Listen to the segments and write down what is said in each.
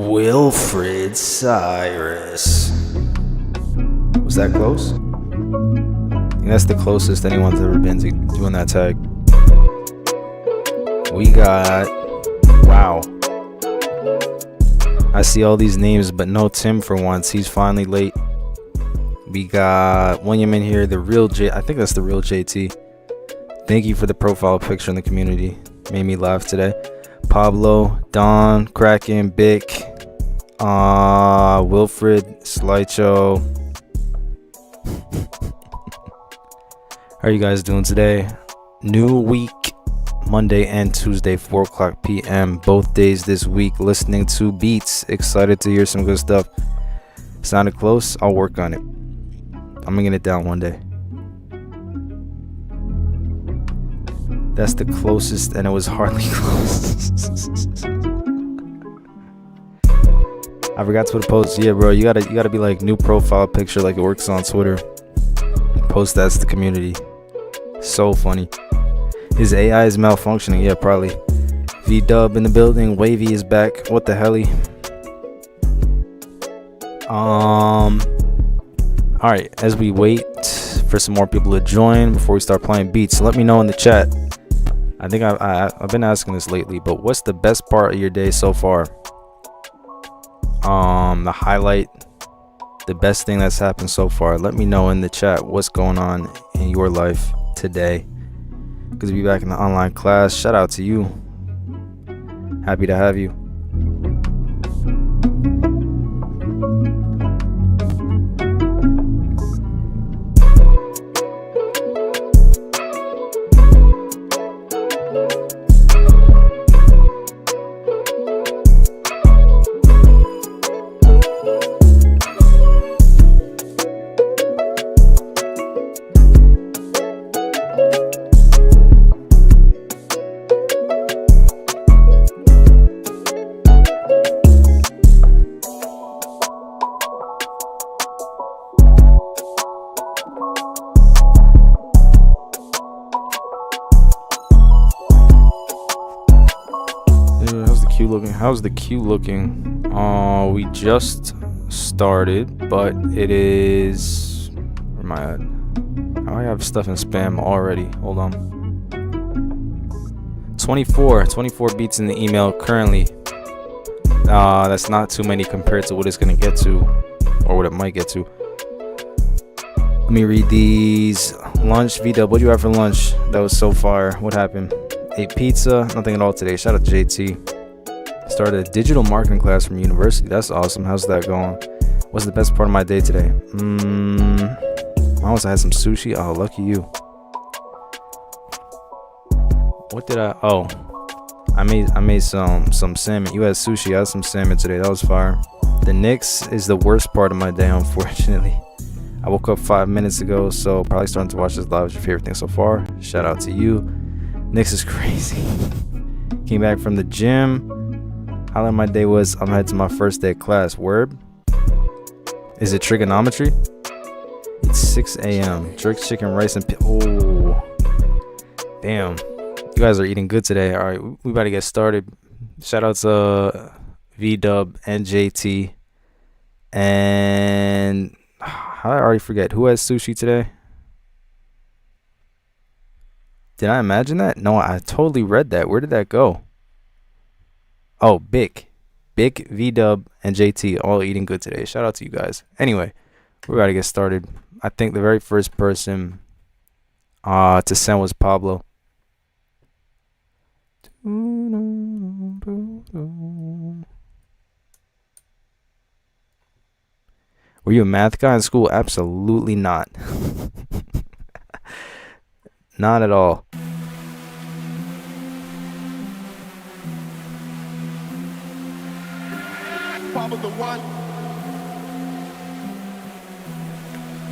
Wilfred Cyrus. Was that close? I think that's the closest anyone's ever been to doing that tag. We got... Wow. I see all these names, but no Tim for once. He's finally late. We got William in here, the real J. I think that's the real JT. Thank you for the profile picture in the community. Made me laugh today. Pablo, Don, Kraken, Bick, Wilfred, Slicho. How are you guys doing today? New week, Monday and Tuesday, 4 o'clock p.m. Both days this week, listening to beats. Excited to hear some good stuff. Sounded close? I'll work on it. I'm gonna get it down one day. That's the closest, and it was hardly close. I forgot to put a post. Yeah, bro, you gotta be like new profile picture, like it works on Twitter. Post that to the community. So funny. His AI is malfunctioning. Yeah, probably. V-Dub in the building. Wavy is back. What the helly? All right. As we wait for some more people to join before we start playing beats, let me know in the chat. I think I've been asking this lately, but what's the best part of your day so far? The highlight, the best thing that's happened so far. Let me know in the chat what's going on in your life today. Good to be back in the online class. Shout out to you. Happy to have you. How's the queue looking? We just started, but it is... Where am I at? I have stuff in spam already. Hold on. 24 beats in the email currently. That's not too many compared to what it's gonna get to, or what it might get to. Let me read these. Lunch, V-Dub, what do you have for lunch? That was so far. What happened? Ate pizza, nothing at all today. Shout out to JT. Started a digital marketing class from university. That's awesome. How's that going? What's the best part of my day today? I also had some sushi. Oh, lucky you. What did I... Oh, I made some salmon. You had sushi. I had some salmon today. That was fire. The Knicks is the worst part of my day, unfortunately. I woke up 5 minutes ago, so probably starting to watch this live. What's your favorite thing so far? Shout out to you. Knicks is crazy. Came back from the gym. Highlight my day was I'm headed to my first day of class. Word? Is it trigonometry? It's 6 a.m. Jerk chicken, rice, and oh, damn! You guys are eating good today. All right, we about to get started. Shout out to V-Dub and JT. And how did I already forget who has sushi today? Did I imagine that? No, I totally read that. Where did that go? Oh, Bick, V-Dub, and JT all eating good today. Shout out to you guys. Anyway, we're about to get started. I think the very first person to send was Pablo. Were you a math guy in school? Absolutely not. Not at all.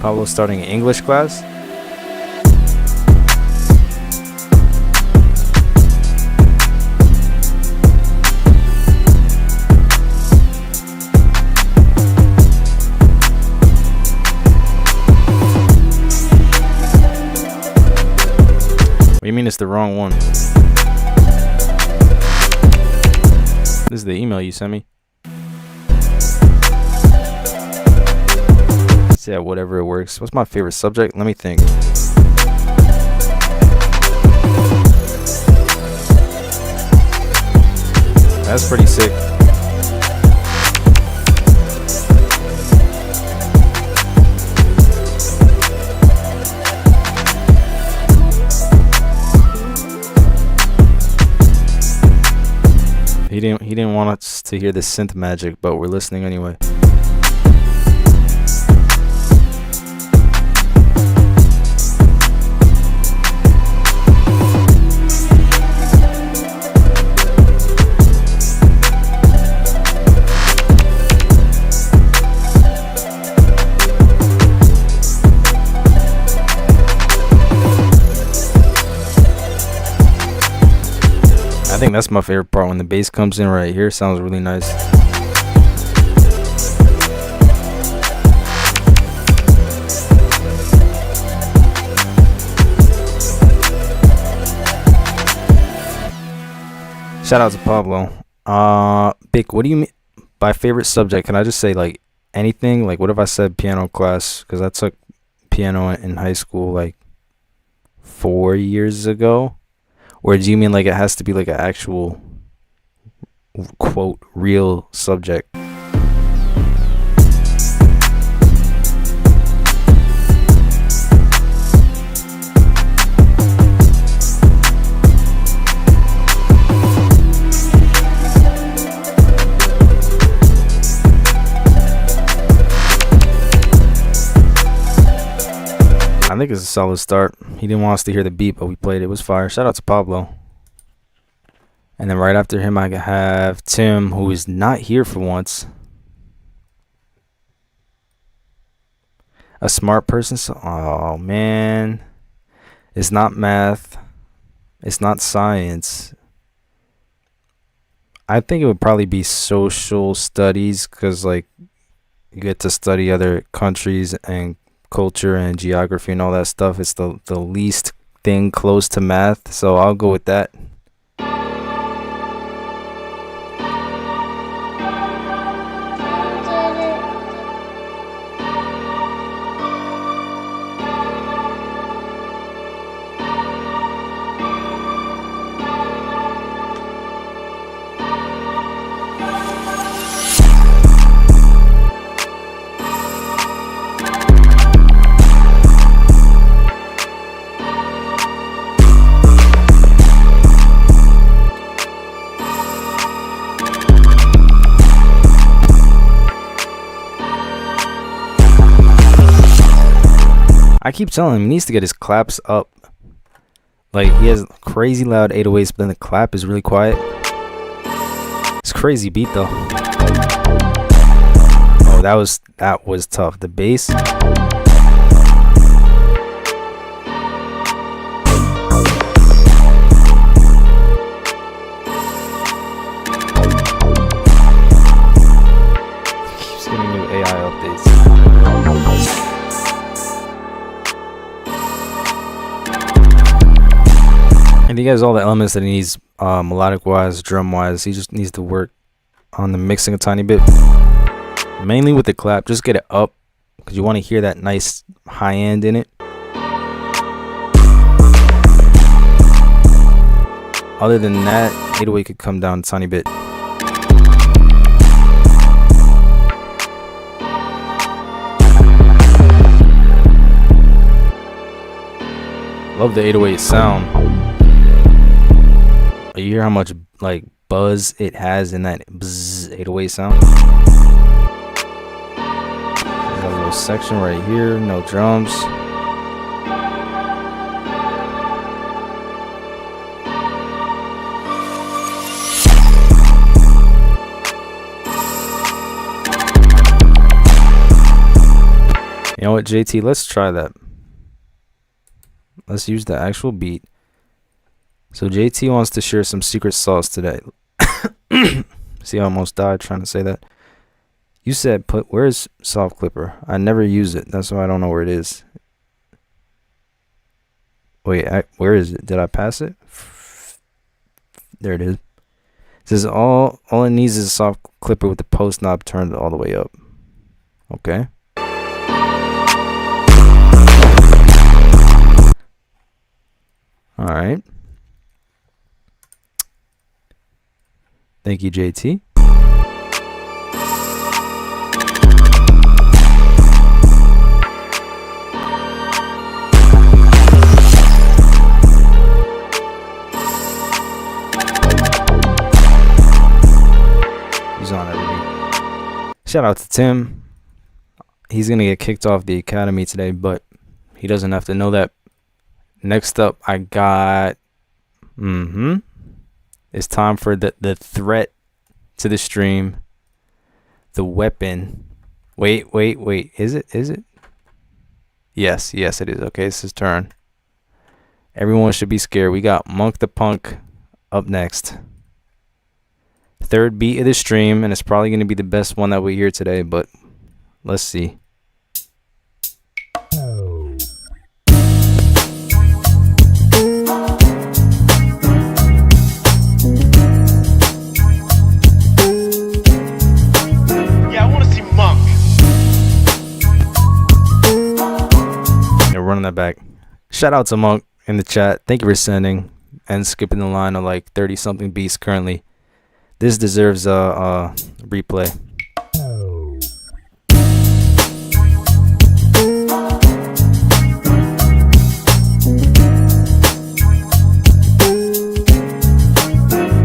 Pablo starting an English class. What do you mean it's the wrong one? This is the email you sent me. Yeah, whatever it works. What's my favorite subject? Let me think. That's pretty sick. He didn't want us to hear the synth magic, but we're listening anyway. I think that's my favorite part, when the bass comes in right here. Sounds really nice. Shout out to Pablo. Big, what do you mean by favorite subject? Can I just say like anything? Like, what if I said piano class? Because I took piano in high school like 4 years ago. Or do you mean like it has to be like an actual, quote, real subject? I think it's a solid start. He didn't want us to hear the beat, but we played it. It was fire. Shout out to Pablo. And then right after him, I have Tim, who is not here for once. A smart person. So, oh, man. It's not math. It's not science. I think it would probably be social studies, because, like, you get to study other countries and culture and geography and all that stuff. It's the least thing close to math, so I'll go with that. I keep telling him he needs to get his claps up. Like, he has crazy loud 808s, but then the clap is really quiet. It's crazy beat though. Oh, that was tough. The bass. Keeps getting new AI updates. And he has all the elements that he needs, melodic wise, drum wise. He just needs to work on the mixing a tiny bit, mainly with the clap. Just get it up, because you want to hear that nice high end in it. Other than that, 808 could come down a tiny bit. Love the 808 sound. You hear how much like buzz it has in that bzz 808 sound. Got a little section right here, no drums. You know what, JT? Let's try that. Let's use the actual beat. So JT wants to share some secret sauce today. See, I almost died trying to say that. You said where's Soft Clipper? I never use it. That's why I don't know where it is. Wait, where is it? Did I pass it? There it is. It says all it needs is a Soft Clipper with the post knob turned all the way up. Okay. right. Thank you, JT. He's on every week. Shout out to Tim. He's going to get kicked off the academy today, but he doesn't have to know that. Next up, I got... It's time for the threat to the stream. The weapon. Wait. Is it? Yes, it is. Okay, it's his turn. Everyone should be scared. We got Monk the Punk up next. Third beat of the stream, and it's probably going to be the best one that we hear today, but let's see. Running that back. Shout out to Monk in the chat. Thank you for sending and skipping the line of like 30 something beats currently. This deserves a replay.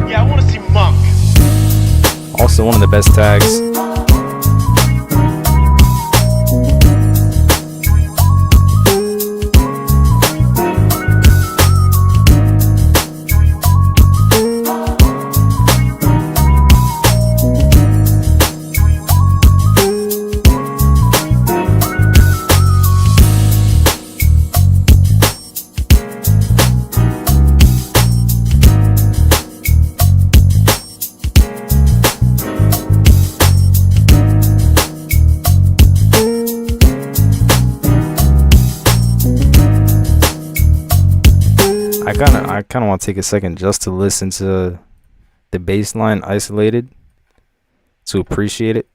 Yeah, I want to see Monk. Also one of the best tags. I kind of want to take a second just to listen to the bass line isolated to appreciate it.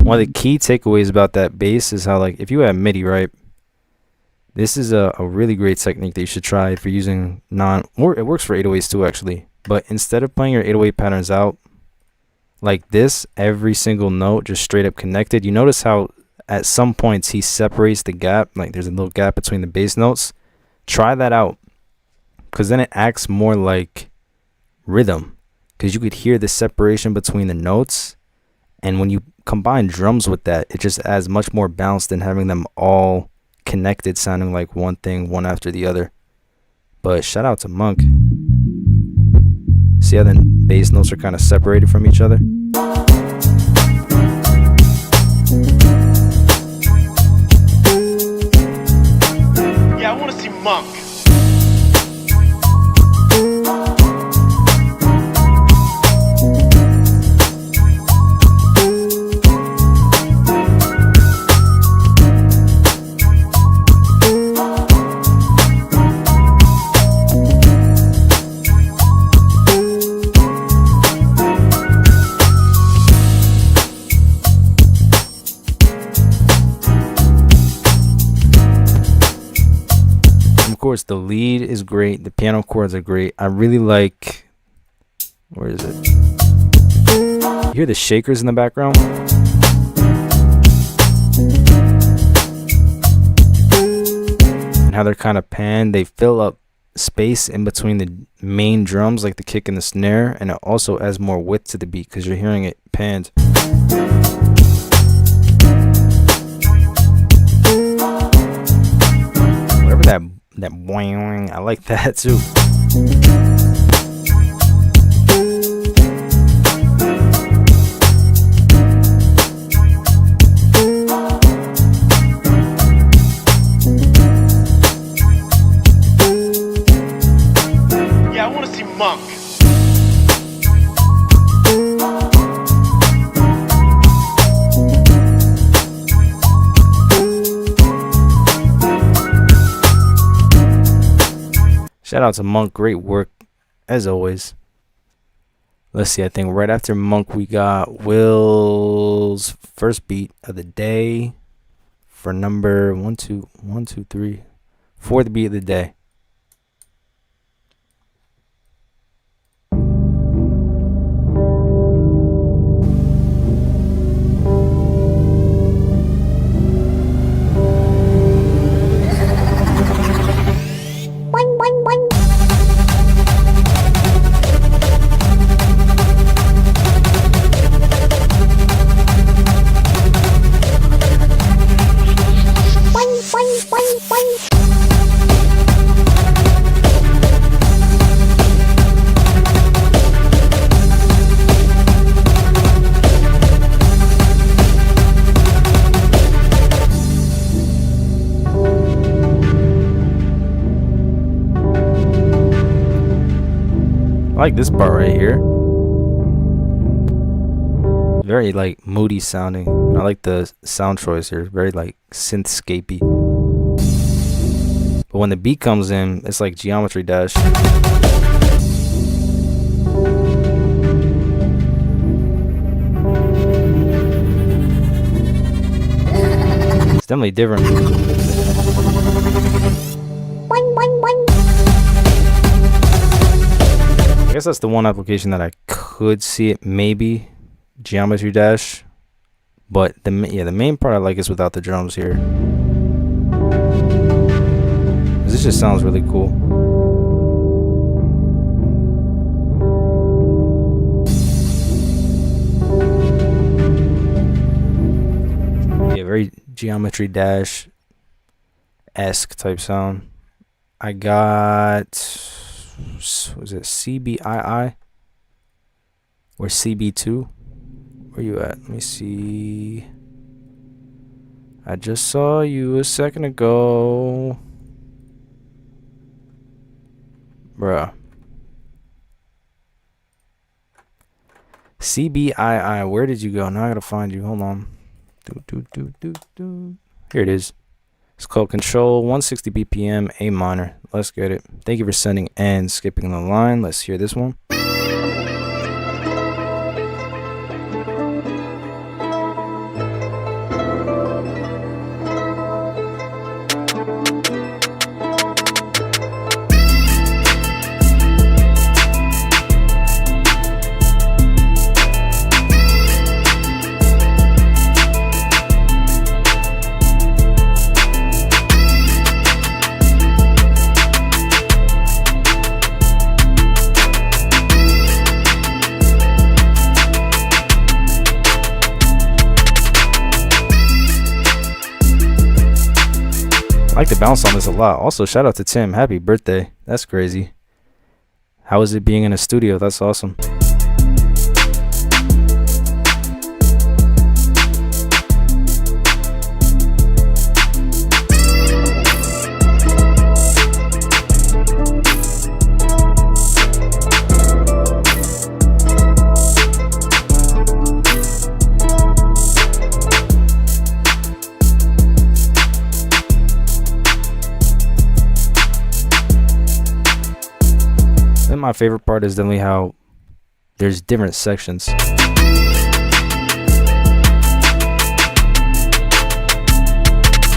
One of the key takeaways about that bass is how, like, if you have MIDI, right, this is a really great technique that you should try if you're using or it works for 808s too, actually. But instead of playing your 808 patterns out like this, every single note just straight up connected, you notice how at some points he separates the gap, like there's a little gap between the bass notes. Try that out, because then it acts more like rhythm, because you could hear the separation between the notes, and when you combine drums with that, it just adds much more balance than having them all connected sounding like one thing, one after the other. But shout out to Monk. See how the bass notes are kind of separated from each other? Yeah, I want to see Monk. Of course, the lead is great. The piano chords are great. I really like... Where is it? You hear the shakers in the background? And how they're kind of panned. They fill up space in between the main drums, like the kick and the snare. And it also adds more width to the beat because you're hearing it panned. Whatever that boing, I like that too. Yeah, I want to see Monk. Shout out to Monk, great work as always. Let's see. I think right after Monk, we got Will's first beat of the day for number 4th beat of the day. I like this part right here. Very like moody sounding. I like the sound choice here. Very like synthscapey. But when the beat comes in, it's like Geometry Dash. It's definitely different. I guess that's the one application that I could see it, maybe Geometry Dash, but the main part I like is without the drums here. This just sounds really cool. Yeah, very Geometry Dash-esque type sound. I got, was it CBII or CB2? Where you at? Let me see. I just saw you a second ago. Bruh. CBII, where did you go? Now I gotta find you. Hold on. Here it is. It's called Control 160 BPM A minor. Let's get it. Thank you for sending and skipping the line. Let's hear this one. I like the bounce on this a lot. Also, shout out to Tim. Happy birthday. That's crazy. How is it being in a studio? That's awesome. My favorite part is definitely how there's different sections. And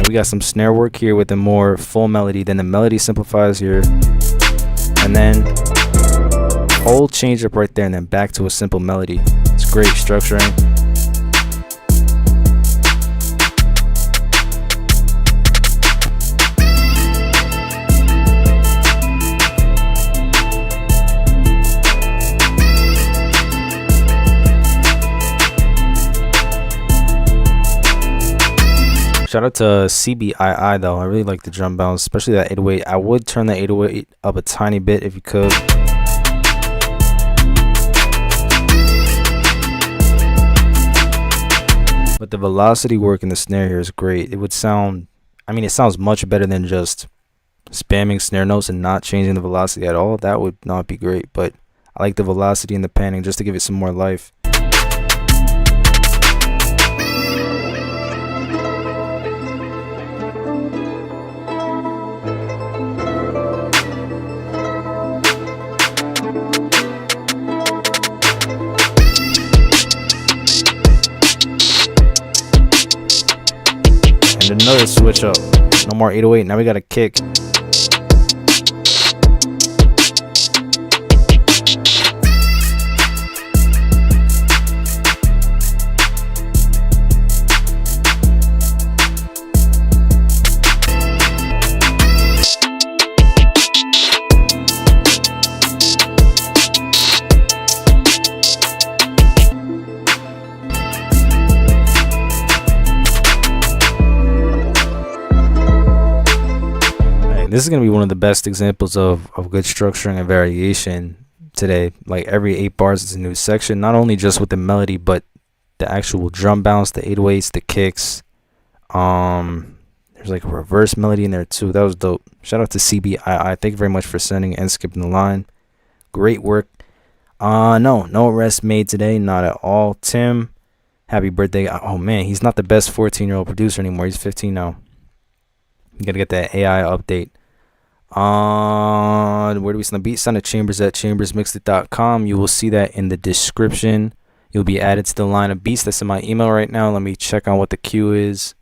we got some snare work here with a more full melody, then the melody simplifies here, and then whole change up right there, and then back to a simple melody. It's great structuring. Shout out to CBII though. I really like the drum bounce, especially that 808. I would turn the 808 up a tiny bit if you could. But the velocity work in the snare here is great. It would sound, I mean, it sounds much better than just spamming snare notes and not changing the velocity at all. That would not be great, but I like the velocity and the panning just to give it some more life. another switch up. No more 808. Now we got a kick. This is going to be one of the best examples of good structuring and variation today. Like every 8 bars is a new section, not only just with the melody, but the actual drum bounce, the 808s, the kicks. There's like a reverse melody in there too. That was dope. Shout out to CBII. Thank you very much for sending and skipping the line. Great work. No arrests made today. Not at all. Tim, happy birthday. Oh man, he's not the best 14-year-old producer anymore. He's 15 now. You gotta get that AI update. Where do we send the beat? Send to Chambers at ChambersMixedIt.com. You will see that in the description. You'll be added to the line of beats that's in my email right now. Let me check on what the queue is.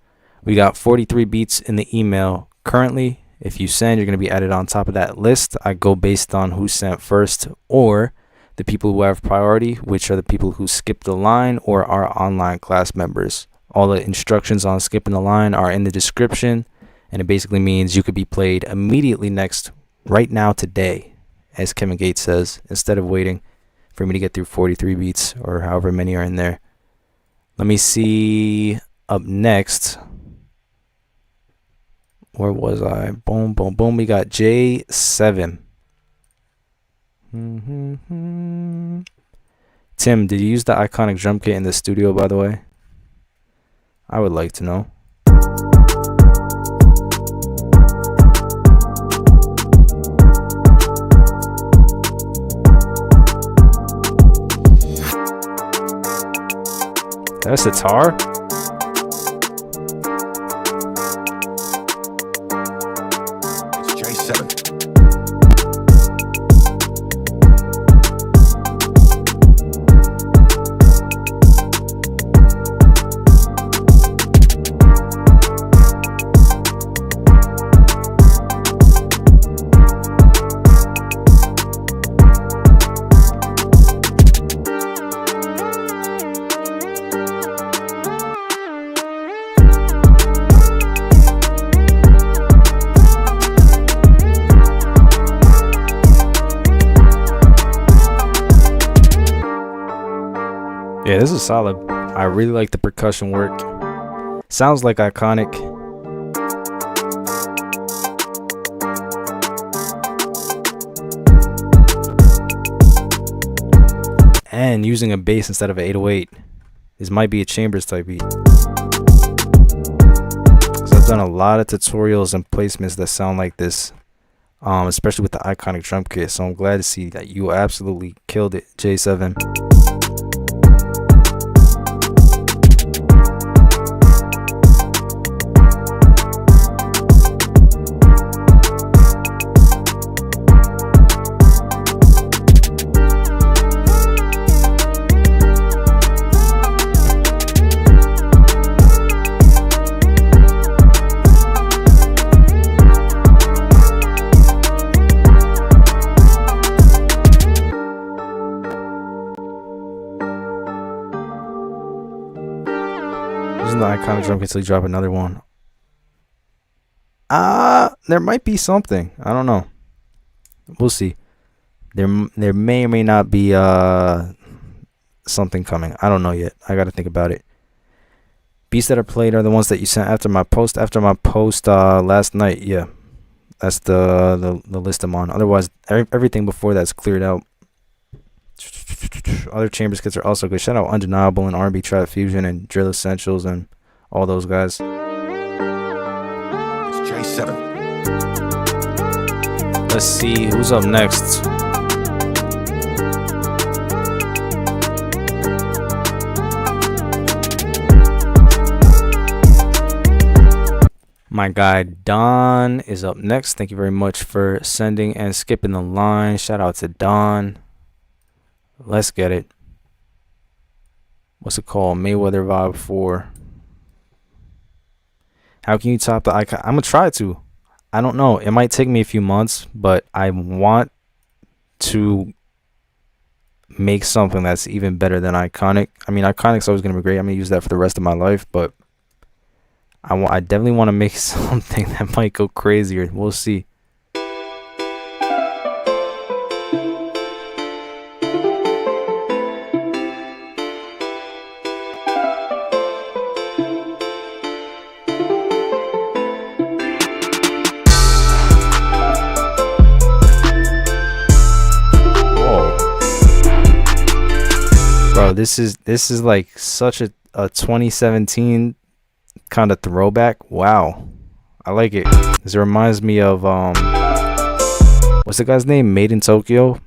We got 43 beats in the email currently. If you send, you're going to be added on top of that list. I go based on who sent first, or the people who have priority, which are the people who skip the line or are online class members. All the instructions on skipping the line are in the description. And it basically means you could be played immediately next, right now, today, as Kevin Gates says, instead of waiting for me to get through 43 beats or however many are in there. Let me see. Up next, where was I? Boom, boom, boom. We got J7. Tim, did you use the iconic drum kit in the studio, by the way? I would like to know. That's a tar. It's J7. Yeah, this is solid. I really like the percussion work. Sounds like iconic. And using a bass instead of an 808. This might be a Chambers type beat. So I've done a lot of tutorials and placements that sound like this. Especially with the iconic drum kit. So I'm glad to see that you absolutely killed it, J7. Using the iconic drum kit till you drop another one. There might be something. I don't know. We'll see. There may or may not be something coming. I don't know yet. I gotta think about it. Beats that are played are the ones that you sent after my post. After my post last night. Yeah, that's the list I'm on. Otherwise, everything before that's cleared out. Other Chambers kits are also good. Shout out Undeniable and R&B Trap Fusion and Drill Essentials and all those guys. It's J7. Let's see who's up next. My guy Don is up next. Thank you very much for sending and skipping the line. Shout out to Don. Let's get it. What's it called? Mayweather Vibe 4. How can you top the icon? I'm gonna try to. I don't know. It might take me a few months, but I want to make something that's even better than Iconic. I mean, Iconic's always gonna be great. I'm gonna use that for the rest of my life, but I definitely want to make something that might go crazier. We'll see. Bro, this is like such a 2017 kind of throwback. Wow, I like it. This reminds me of what's the guy's name? Made in Tokyo.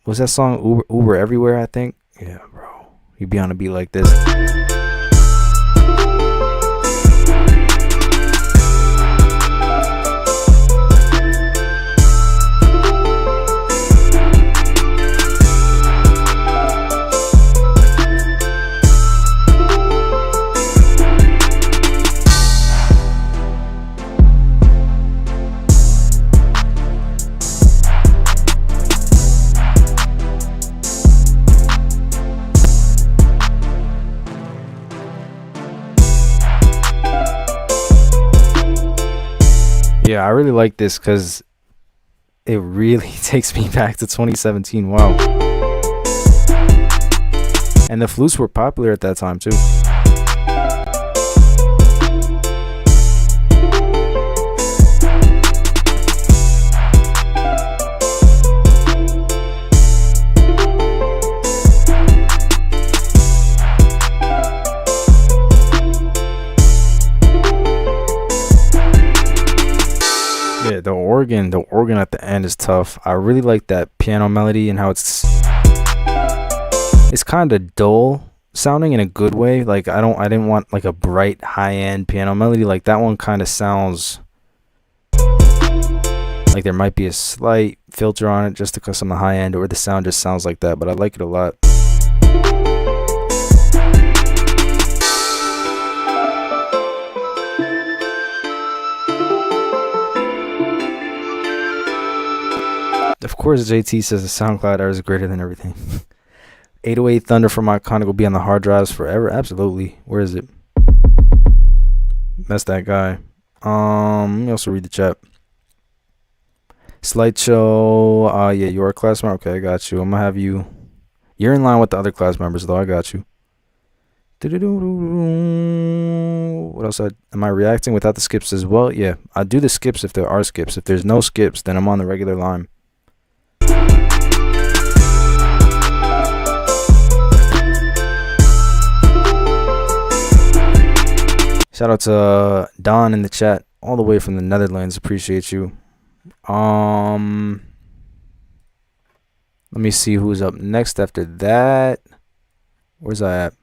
Was that song Uber Everywhere? I think. Yeah, bro, you be on a beat like this. Yeah, I really like this because it really takes me back to 2017. Wow. And the flutes were popular at that time too. Yeah, the organ at the end is tough. I really like that piano melody and how it's kind of dull sounding in a good way. Like I didn't want like a bright high-end piano melody. Like that one kind of sounds like there might be a slight filter on it just because on the high end, or the sound just sounds like that, but I like it a lot. Of course, JT says the SoundCloud era is greater than everything. 808 Thunder from Iconic will be on the hard drives forever. Absolutely. Where is it? That's that guy. Let me also read the chat. Slideshow. Yeah, you're a class member. Okay, I got you. I'm gonna have you. You're in line with the other class members, though. I got you. What else? Am I reacting without the skips as well? Yeah, I do the skips if there are skips. If there's no skips, then I'm on the regular line. Shout out to Don in the chat, all the way from the Netherlands. Appreciate you. Let me see who's up next after that. Where's I at?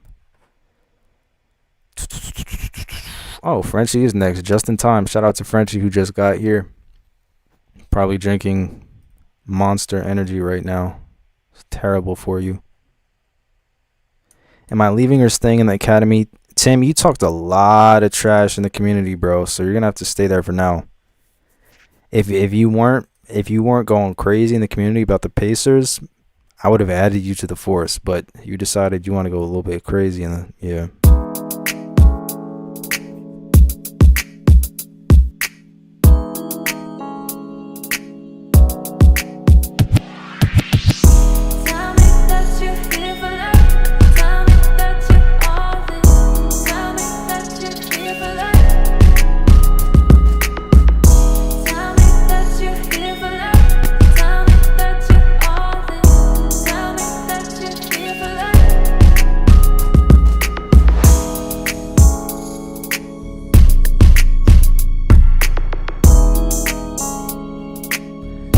Oh, Frenchie is next, just in time. Shout out to Frenchie who just got here. Probably drinking Monster Energy right now. It's terrible for you. Am I leaving or staying in the academy? Tim, you talked a lot of trash in the community, bro. So you're gonna have to stay there for now. If you weren't going crazy in the community about the Pacers, I would have added you to the force. But you decided you want to go a little bit crazy, and yeah.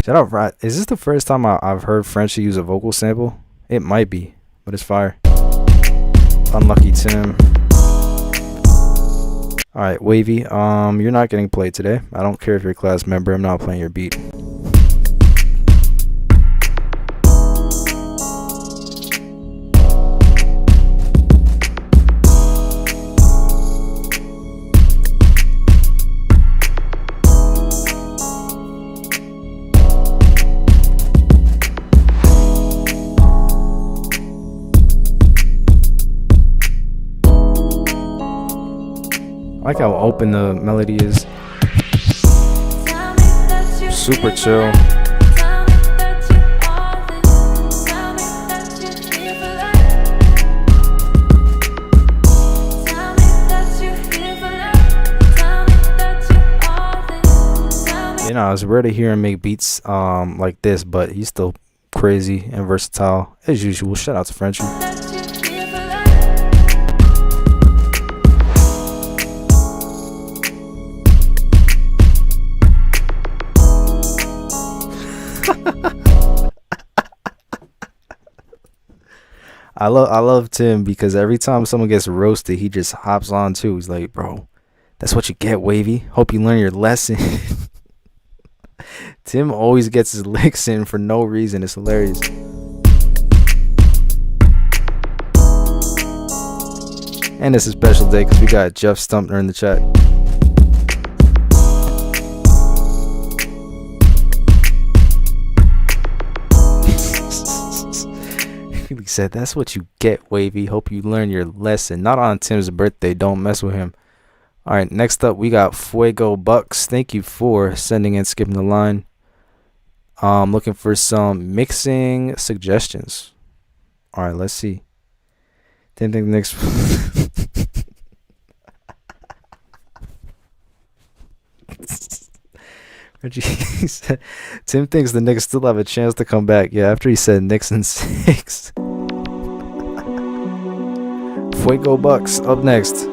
Shout out, Rat. Is this the first time I've heard Frenchie use a vocal sample? It might be, but it's fire. Unlucky Tim. Alright, Wavy. You're not getting played today. I don't care if you're a class member. I'm not playing your beat. like how open the melody is. Super chill. You know, it's rare to hear him make beats like this, but he's still crazy and versatile as usual. Shout out to Frenchie. I love Tim because every time someone gets roasted, he just hops on too. He's like, bro, that's what you get, Wavy. Hope you learn your lesson. Tim always gets his licks in for no reason. It's hilarious. And it's a special day because we got Jeff Stumpner in the chat. He said, that's what you get, Wavy. Hope you learn your lesson. Not on Tim's birthday. Don't mess with him. All right, next up, we got Fuego Bucks. Thank you for sending in, skipping the line. Looking for some mixing suggestions. All right, let's see. Tim thinks next. Said, Tim thinks the Knicks still have a chance to come back. Yeah, after he said Knicks in 6. Fuego Bucks up next.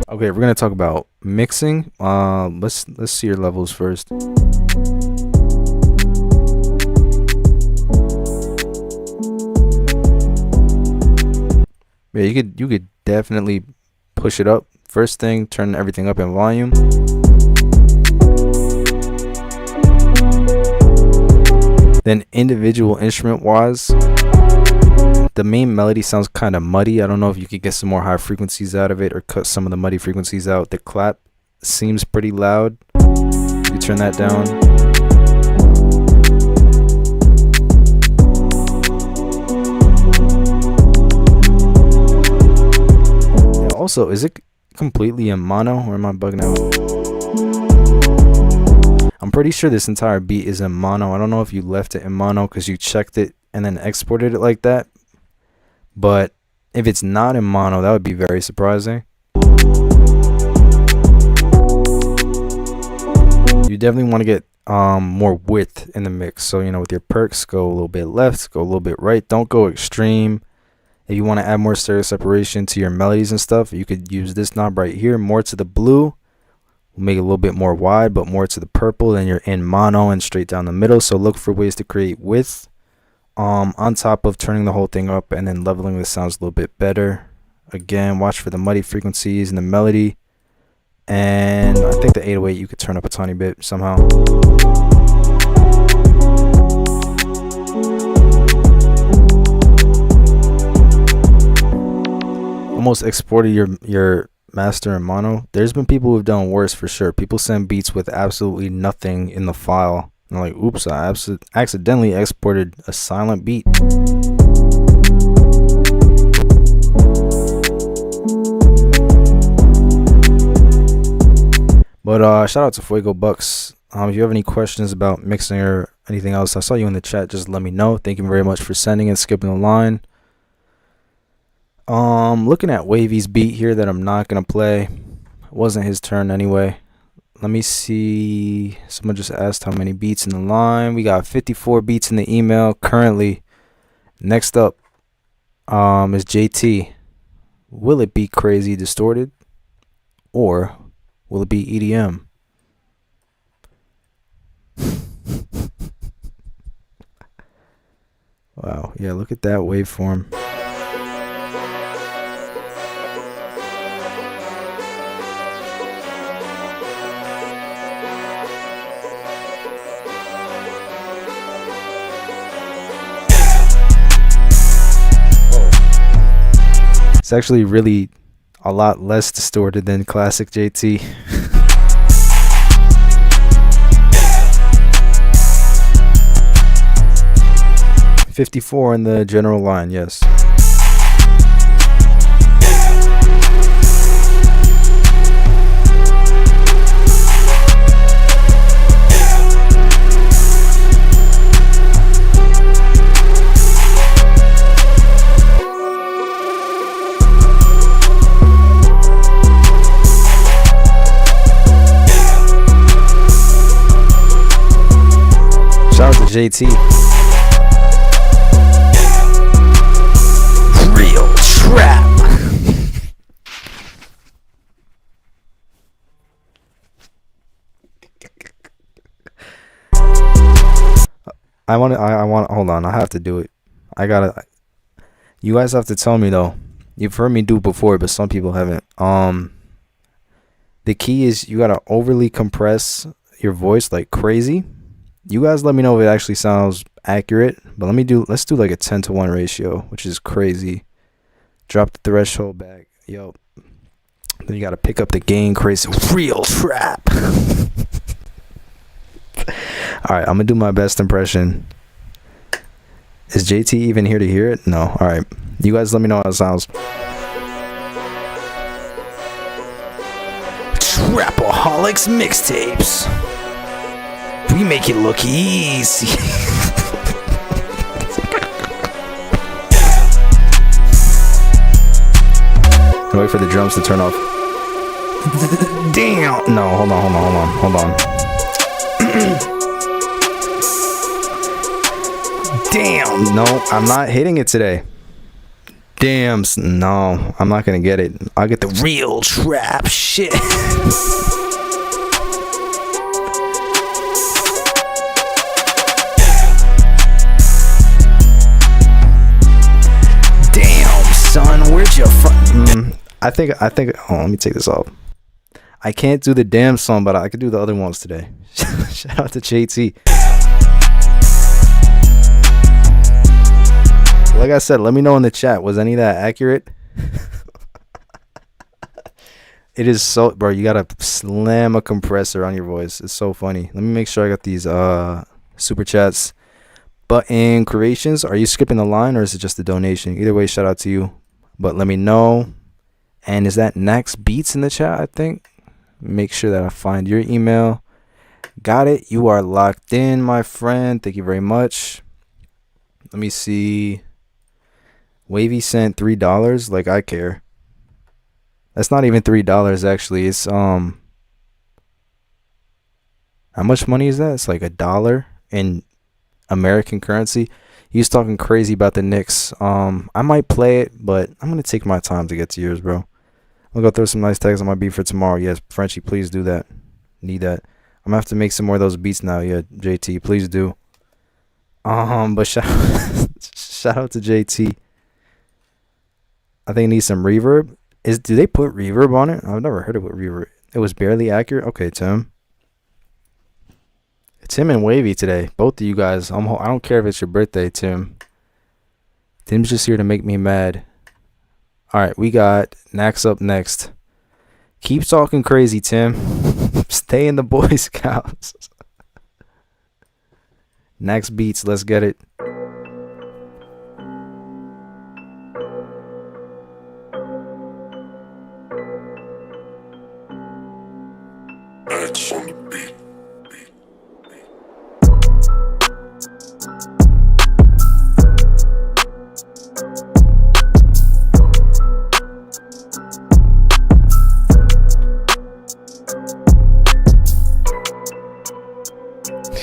Okay, we're gonna talk about mixing. Let's see your levels first. Yeah, you could definitely push it up. First thing, turn everything up in volume. Then individual instrument wise, the main melody sounds kind of muddy. I don't know if you could get some more high frequencies out of it or cut some of the muddy frequencies out. The clap seems pretty loud. You turn that down. Yeah, also, is it completely in mono or am I bugging out? I'm pretty sure this entire beat is in mono. I don't know if you left it in mono because you checked it and then exported it like that. But if it's not in mono, that would be very surprising. You definitely want to get more width in the mix. So, you know, with your perks, go a little bit left, go a little bit right. Don't go extreme. If you want to add more stereo separation to your melodies and stuff, you could use this knob right here. More to the blue will make it a little bit more wide, but more to the purple. Then you're in mono and straight down the middle. So look for ways to create width. On top of turning the whole thing up and then leveling the sounds a little bit better. Again, watch for the muddy frequencies and the melody. And I think the 808 you could turn up a tiny bit somehow. Almost exported your master in mono. There's been people who've done worse for sure. People send beats with absolutely nothing in the file. I'm like, oops, I accidentally exported a silent beat. But shout out to Fuego Bucks. If you have any questions about mixing or anything else, I saw you in the chat. Just let me know. Thank you very much for sending and skipping the line. Looking at Wavy's beat here that I'm not gonna play. It wasn't his turn anyway. Let me see. Someone just asked how many beats in the line. We got 54 beats in the email currently. Next up is JT. Will it be crazy distorted or will it be EDM? Wow, yeah, look at that waveform. It's actually really a lot less distorted than classic JT. $54 in the general line, yes. Shout out to JT. Real trap. I want hold on, I have to do it. You guys have to tell me though. You've heard me do it before, but some people haven't. The key is you gotta overly compress your voice like crazy. You guys let me know if it actually sounds accurate, but let's do like a 10-to-1 ratio, which is crazy. Drop the threshold back. Yo. Then you gotta pick up the gain crazy. Real trap. Alright, I'm gonna do my best impression. Is JT even here to hear it? No. Alright. You guys let me know how it sounds. Trapaholics mixtapes. We make it look easy. Wait for the drums to turn off. Damn. No, hold on. Damn. No, I'm not hitting it today. Damn. No, I'm not gonna get it. I'll get the real trap shit. Son, where'd you from? I think. Oh, let me take this off. I can't do the damn song, but I could do the other ones today. Shout out to JT. Like I said, let me know in the chat. Was any of that accurate? It is so, bro. You gotta slam a compressor on your voice. It's so funny. Let me make sure I got these super chats. Button creations. Are you skipping the line or is it just a donation? Either way, shout out to you. But let me know. And is that Nax Beats in the chat? I think. Make sure that I find your email. Got it. You are locked in, my friend. Thank you very much. Let me see. Wavy sent $3. Like I care. That's not even $3 actually. It's how much money is that? It's like $1 in American currency. He's talking crazy about the Knicks. I might play it, but I'm gonna take my time to get to yours, bro. I'll go throw some nice tags on my beat for tomorrow. Yes, Frenchie, please do that. Need that. I'm gonna have to make some more of those beats now. Yeah, JT, please do. But shout out to JT. I think it needs some reverb. Do they put reverb on it? I've never heard of it with reverb. It was barely accurate. Okay, Tim. Tim and Wavy today. Both of you guys. I don't care if it's your birthday, Tim. Tim's just here to make me mad. Alright, we got Nax up next. Keep talking crazy, Tim. Stay in the Boy Scouts. Nax Beats, let's get it.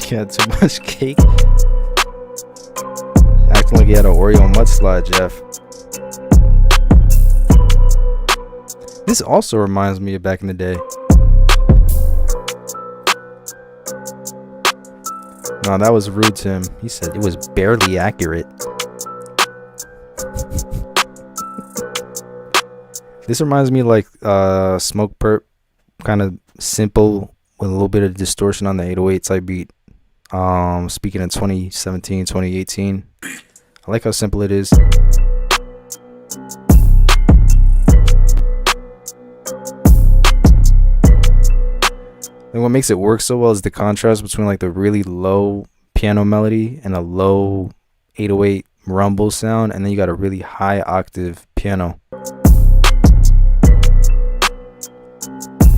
Had too much cake. Acting like you had an Oreo mudslide, Jeff. This also reminds me of back in the day. No, that was rude to him. He said it was barely accurate. This reminds me of like Smoke Perp, kind of simple with a little bit of distortion on the 808 type beat. Speaking in 2017, 2018. I like how simple it is. And what makes it work so well is the contrast between like the really low piano melody and a low 808 rumble sound, and then you got a really high octave piano.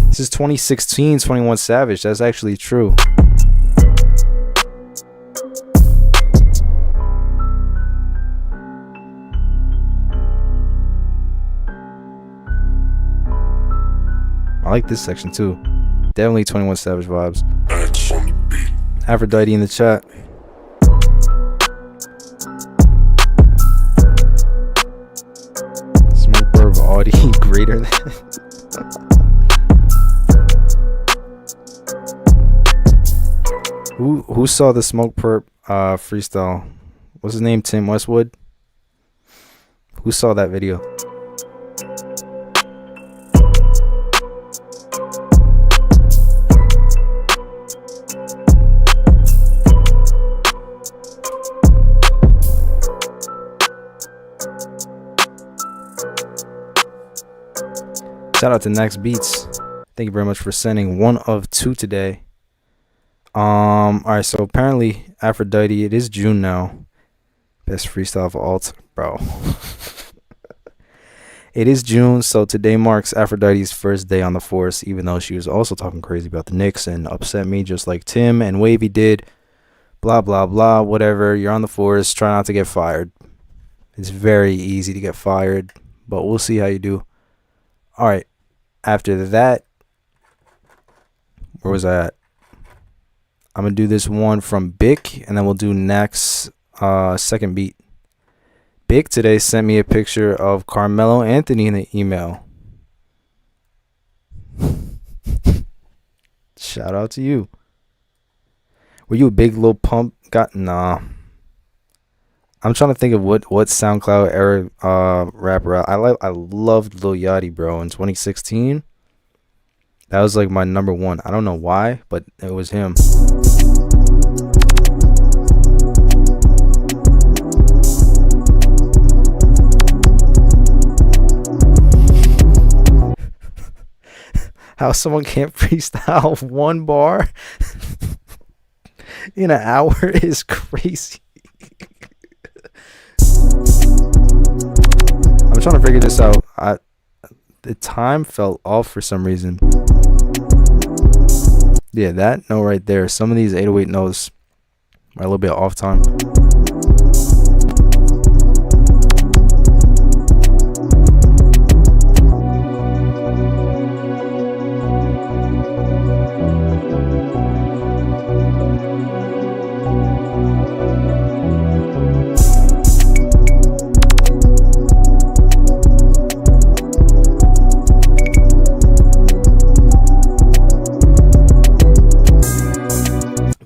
This is 2016 21 Savage. That's actually true. I like this section too. Definitely 21 Savage vibes. Aphrodite in the chat. Smoke Burb Audi greater than. Who saw the Smoke Perp freestyle? What's his name? Tim Westwood? Who saw that video? Shout out to Next Beats. Thank you very much for sending 1 of 2 today. Alright, so apparently Aphrodite, it is June now. Best freestyle of alt, bro. It is June, so today marks Aphrodite's first day on the force, even though she was also talking crazy about the Knicks and upset me just like Tim and Wavy did. Blah, blah, blah, whatever. You're on the force, try not to get fired. It's very easy to get fired, but we'll see how you do. Alright, after that, where was I at? I'm going to do this one from Bick, and then we'll do next second beat. Bick today sent me a picture of Carmelo Anthony in the email. Shout out to you. Were you a big Lil Pump? Nah. I'm trying to think of what SoundCloud era rapper I loved Lil Yachty, bro, in 2016. That was like my number one. I don't know why, but it was him. How someone can't freestyle 1 bar in an hour is crazy. I'm trying to figure this out. The time fell off for some reason. Yeah, that note right there. Some of these 808 notes are a little bit off time.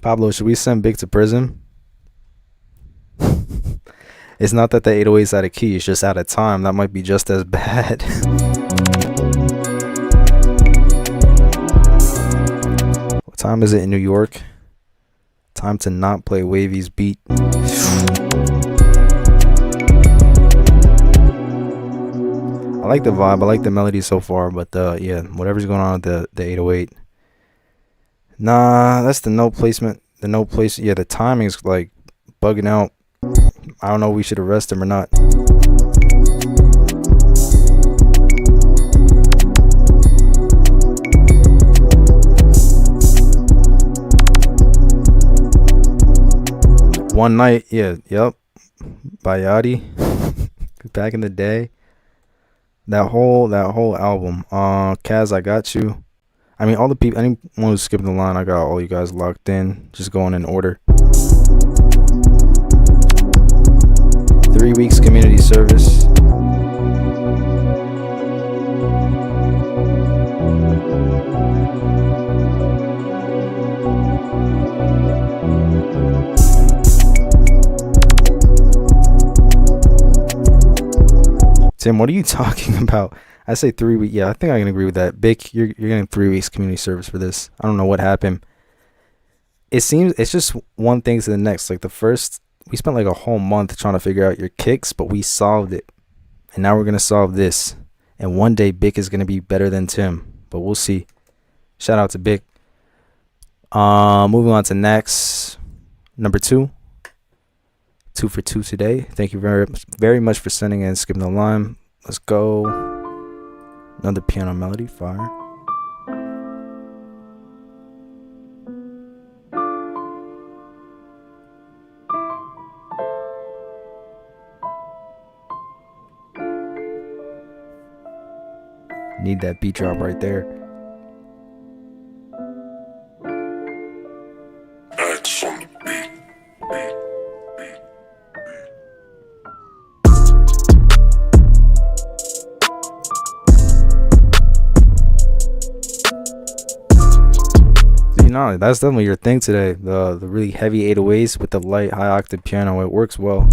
Pablo, should we send Big to prison? It's not that the 808's out of key, it's just out of time. That might be just as bad. What time is it in New York? Time to not play Wavy's beat. I like the vibe, I like the melody so far, but yeah, whatever's going on with the 808. Nah, that's the note placement. The note place, yeah, the timing's like bugging out. I don't know if we should arrest him or not. One Night, yeah, yep. By Yachty. Back in the day. That whole album. Kaz, I Got You. I mean, all the people, anyone who's skipping the line, I got all you guys locked in. Just going in order. 3 weeks community service. Tim, what are you talking about? I say 3 weeks. Yeah, I think I can agree with that. Bick, you're getting 3 weeks community service for this. I don't know what happened. It seems it's just one thing to the next. Like the first, we spent like a whole month trying to figure out your kicks, but we solved it. And now we're going to solve this. And one day Bick is going to be better than Tim, but we'll see. Shout out to Bick. Moving on to next. Number 2. 2 for 2 today. Thank you very much for sending in Skipping the Line. Let's go. Another piano melody. Fire. Need that beat drop right there. No, that's definitely your thing today. The really heavy 808s with the light high octave piano. It works well.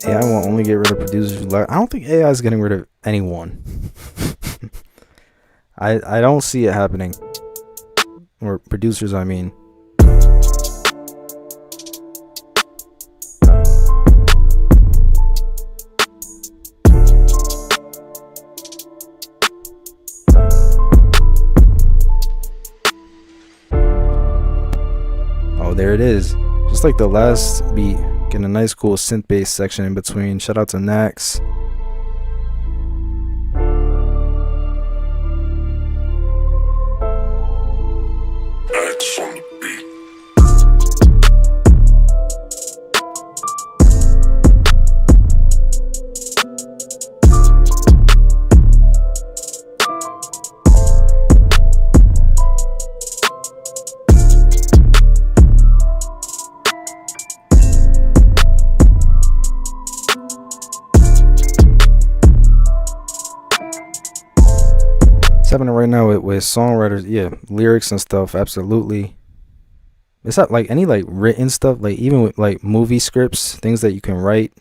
AI will only get rid of producers who like. I don't think AI is getting rid of anyone. I don't see it happening. Or producers, I mean. Oh, there it is. Just like the last beat. Getting a nice cool synth bass section in between. Shout out to Nax. Happening right now with songwriters, yeah, lyrics and stuff. Absolutely. It's not like any like written stuff, like even with like movie scripts, things that you can write,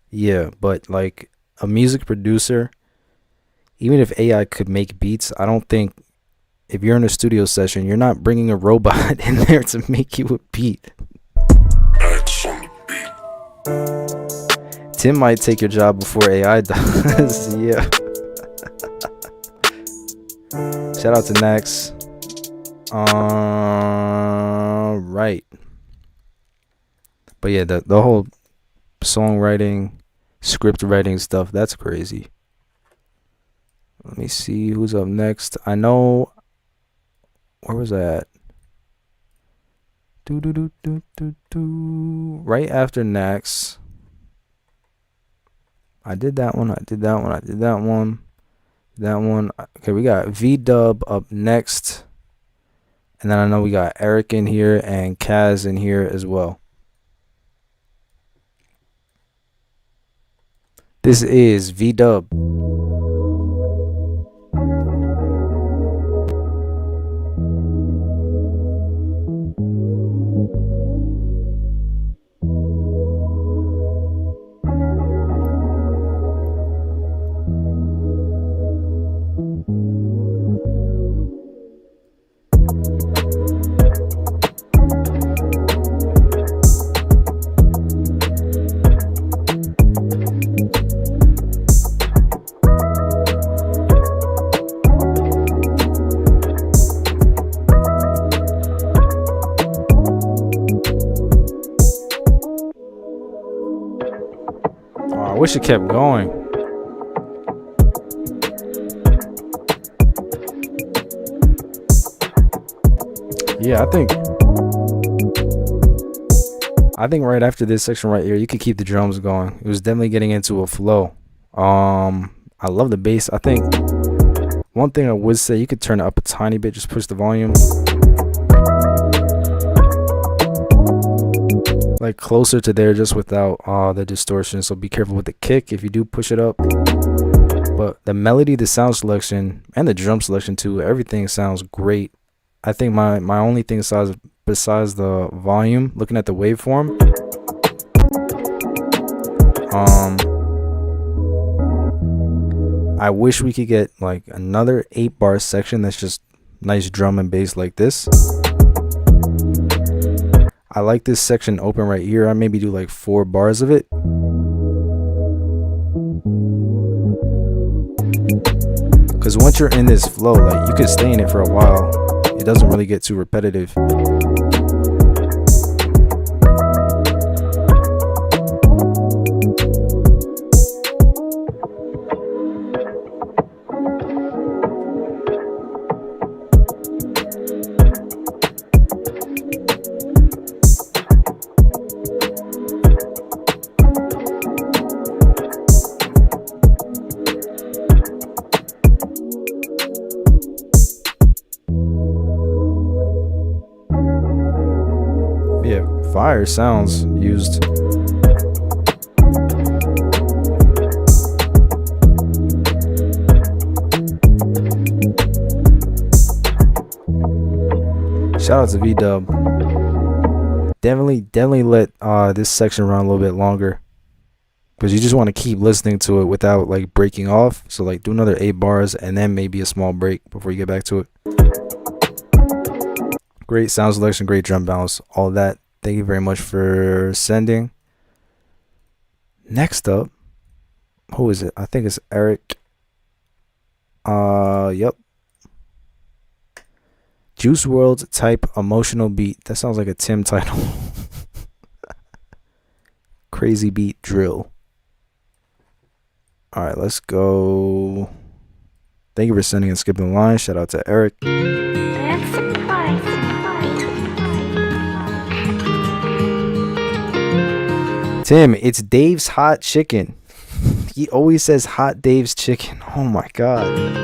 yeah, but like a music producer, even if AI could make beats, I don't think if you're in a studio session, you're not bringing a robot in there to make you a beat. Tim might take your job before AI does. Yeah. Shout out to Nax. Right. But yeah, the whole songwriting, script writing stuff, that's crazy. Let me see who's up next. I know. Where was I at? Right after Nax. I did that one. That one. Okay, we got V-Dub up next. And then I know we got Eric in here and Kaz in here as well. This is V-Dub. I wish it kept going. Yeah, I think right after this section right here, you could keep the drums going. It was definitely getting into a flow. I love the bass. I think one thing I would say, you could turn it up a tiny bit, just push the volume like closer to there, just without the distortion. So be careful with the kick if you do push it up. But the melody, the sound selection, and the drum selection too, everything sounds great. I think my only thing besides the volume, looking at the waveform. I wish we could get like another 8-bar section that's just nice drum and bass like this. I like this section open right here. I maybe do like 4 bars of it. Because once you're in this flow, like you could stay in it for a while. It doesn't really get too repetitive. Yeah, fire sounds used. Shout out to V-Dub. Definitely let this section run a little bit longer, because you just want to keep listening to it without like breaking off. So like do another 8 bars and then maybe a small break before you get back to it. Great sound selection, great drum bounce, all that. Thank you very much for sending. Next up, who is it? I think it's Eric. Yep. Juice WRLD type emotional beat. That sounds like a Tim title. Crazy beat drill. All right, let's go. Thank you for sending and skipping the line. Shout out to Eric. Tim, it's Dave's Hot Chicken. He always says Hot Dave's Chicken. Oh my God.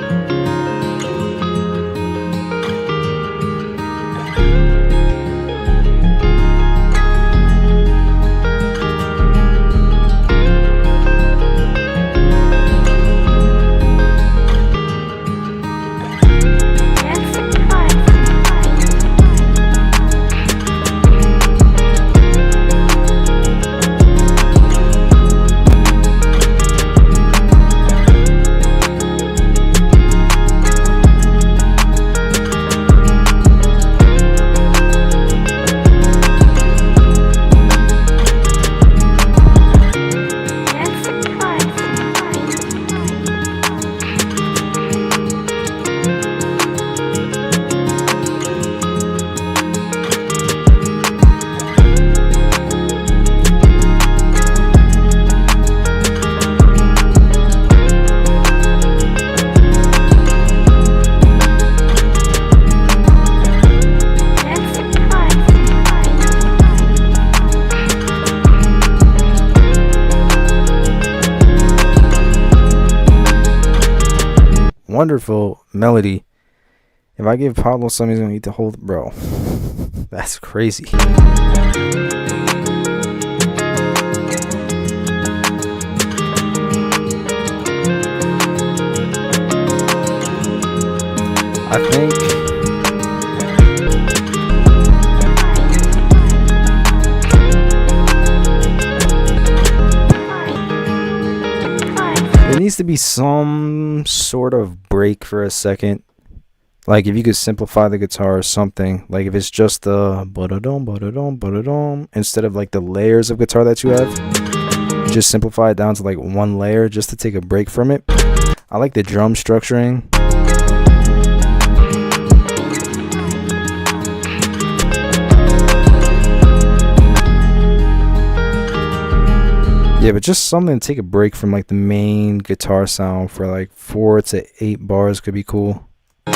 Wonderful melody. If I give Pablo something, he's gonna eat the whole, bro. That's crazy. I think there needs to be some sort of break for a second. Like if you could simplify the guitar or something. Like if it's just the ba-da-dum, ba-da-dum, ba-da-dum, instead of like the layers of guitar that you have, just simplify it down to like one layer just to take a break from it. I like the drum structuring. Yeah, but just something to take a break from like the main guitar sound for like 4 to 8 bars could be cool. I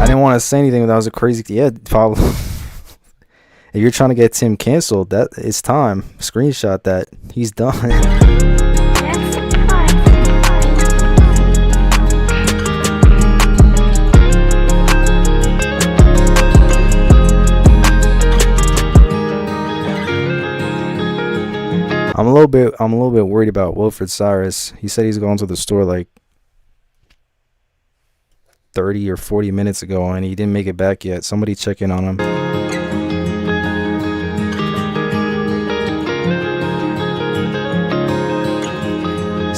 didn't want to say anything, but that was a crazy. Yeah, Pablo. If you're trying to get Tim canceled, that it's time. Screenshot that. He's done. I'm a I'm a little bit worried about Wilfred Cyrus. He said he's going to the store like 30 or 40 minutes ago, and he didn't make it back yet. Somebody check in on him.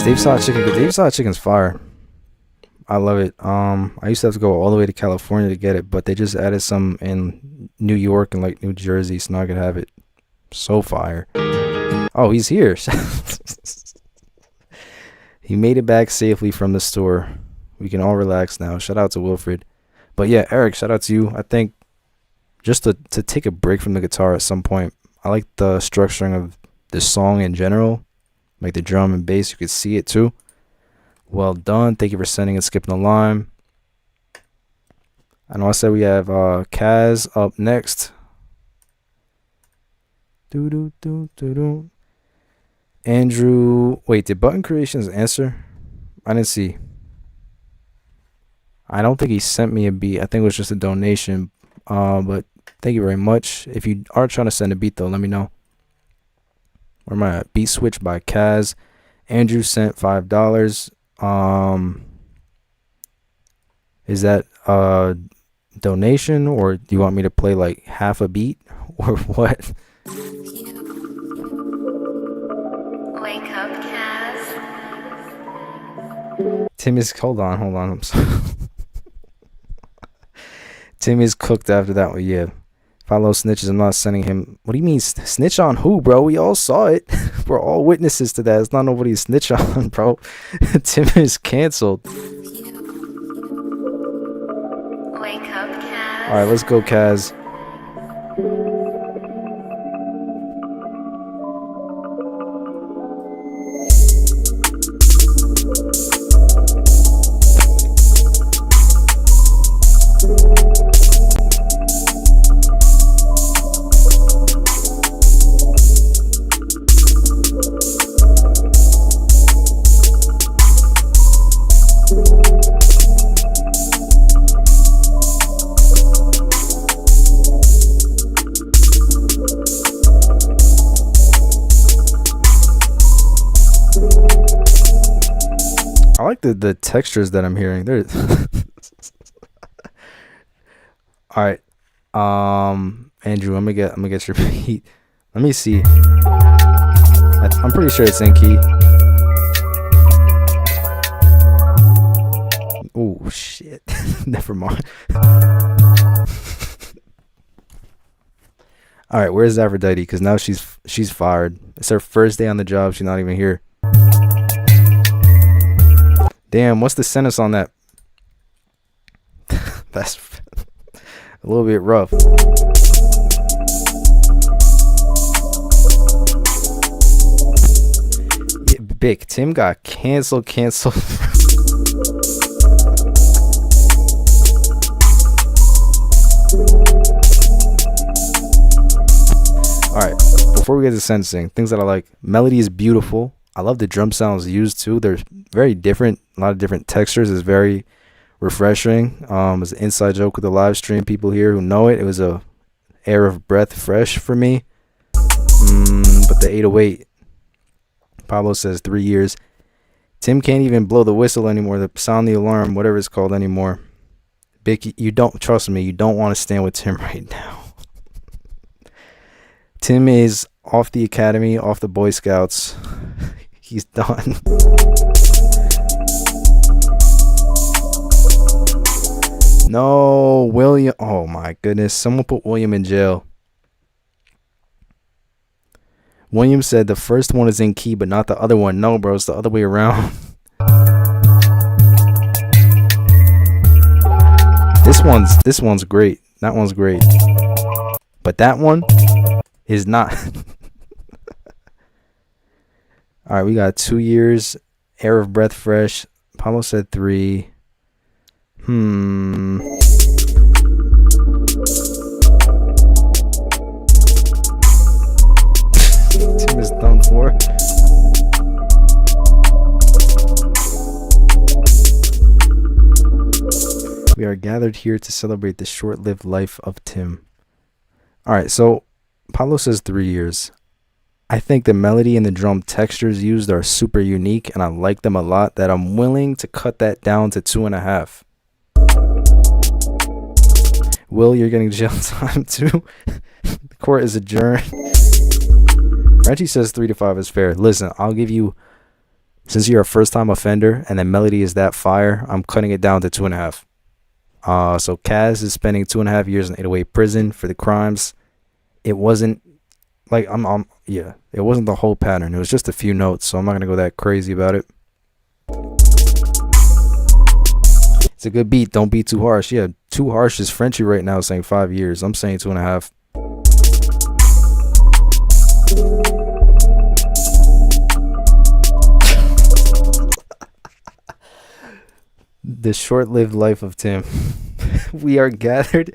Dave's Hot Chicken. Dave's Hot Chicken's fire. I love it. I used to have to go all the way to California to get it, but they just added some in New York and like New Jersey, so now I could have it. So fire. Oh, he's here. He made it back safely from the store. We can all relax now. Shout out to Wilfred. But yeah, Eric, shout out to you. I think just to take a break from the guitar at some point. I like the structuring of the song in general. Like the drum and bass, you could see it too. Well done. Thank you for sending and skipping the line. I know I said we have Kaz up next. Andrew, wait, did Button Creations answer? I didn't see. I don't think he sent me a beat. I think it was just a donation. But thank you very much. If you are trying to send a beat though, let me know. Where am I at? Beat Switch by Kaz. Andrew sent $5. Is that a donation, or do you want me to play like half a beat or what? Wake up, Kaz. Tim is hold on. I'm sorry. Tim is cooked after that one. Yeah. Follow snitches. I'm not sending him. What do you mean snitch on who, bro? We all saw it. We're all witnesses to that. It's not nobody to snitch on, bro. Tim is canceled. Wake up, Kaz. All right, let's go, Kaz. I like the textures that I'm hearing. There. All right, Andrew, I'm gonna get your beat. Let me see. I'm pretty sure it's in key. Oh shit! Never mind. All right, where's Aphrodite? Because now she's fired. It's her first day on the job. She's not even here. Damn, what's the sentence on that? That's a little bit rough. Yeah, Big Tim got canceled. Alright, before we get to sentencing, things that I like. Melody is beautiful. I love the drum sounds used too. They're very different. A lot of different textures. It's very refreshing. It's an inside joke with the live stream people here who know it. It was a air of breath fresh for me. But the 808, Pablo says 3 years. Tim can't even blow the whistle anymore. The sound the alarm, whatever it's called anymore. Big, you don't trust me. You don't want to stand with Tim right now. Tim is off the academy, off the Boy Scouts. He's done. No, William. Oh my goodness. Someone put William in jail. William said the first one is in key, but not the other one. No, bro, it's the other way around. This one's great. That one's great. But that one is not. All right, we got 2 years. Air of breath fresh. Pablo said 3. Tim is done for. We are gathered here to celebrate the short-lived life of Tim. All right, so Pablo says 3 years. I think the melody and the drum textures used are super unique, and I like them a lot, that I'm willing to cut that down to 2.5. Will, you're getting jail time too. The court is adjourned. Reggie says 3 to 5 is fair. Listen, I'll give you, since you're a first time offender and the melody is that fire, I'm cutting it down to 2.5. So Kaz is spending 2.5 years in 808 prison for the crimes. It wasn't like it wasn't the whole pattern. It was just a few notes, so I'm not gonna go that crazy about it. It's a good beat. Don't be too harsh. Yeah, too harsh is Frenchie right now saying 5 years. I'm saying 2.5. The short-lived life of Tim. We are gathered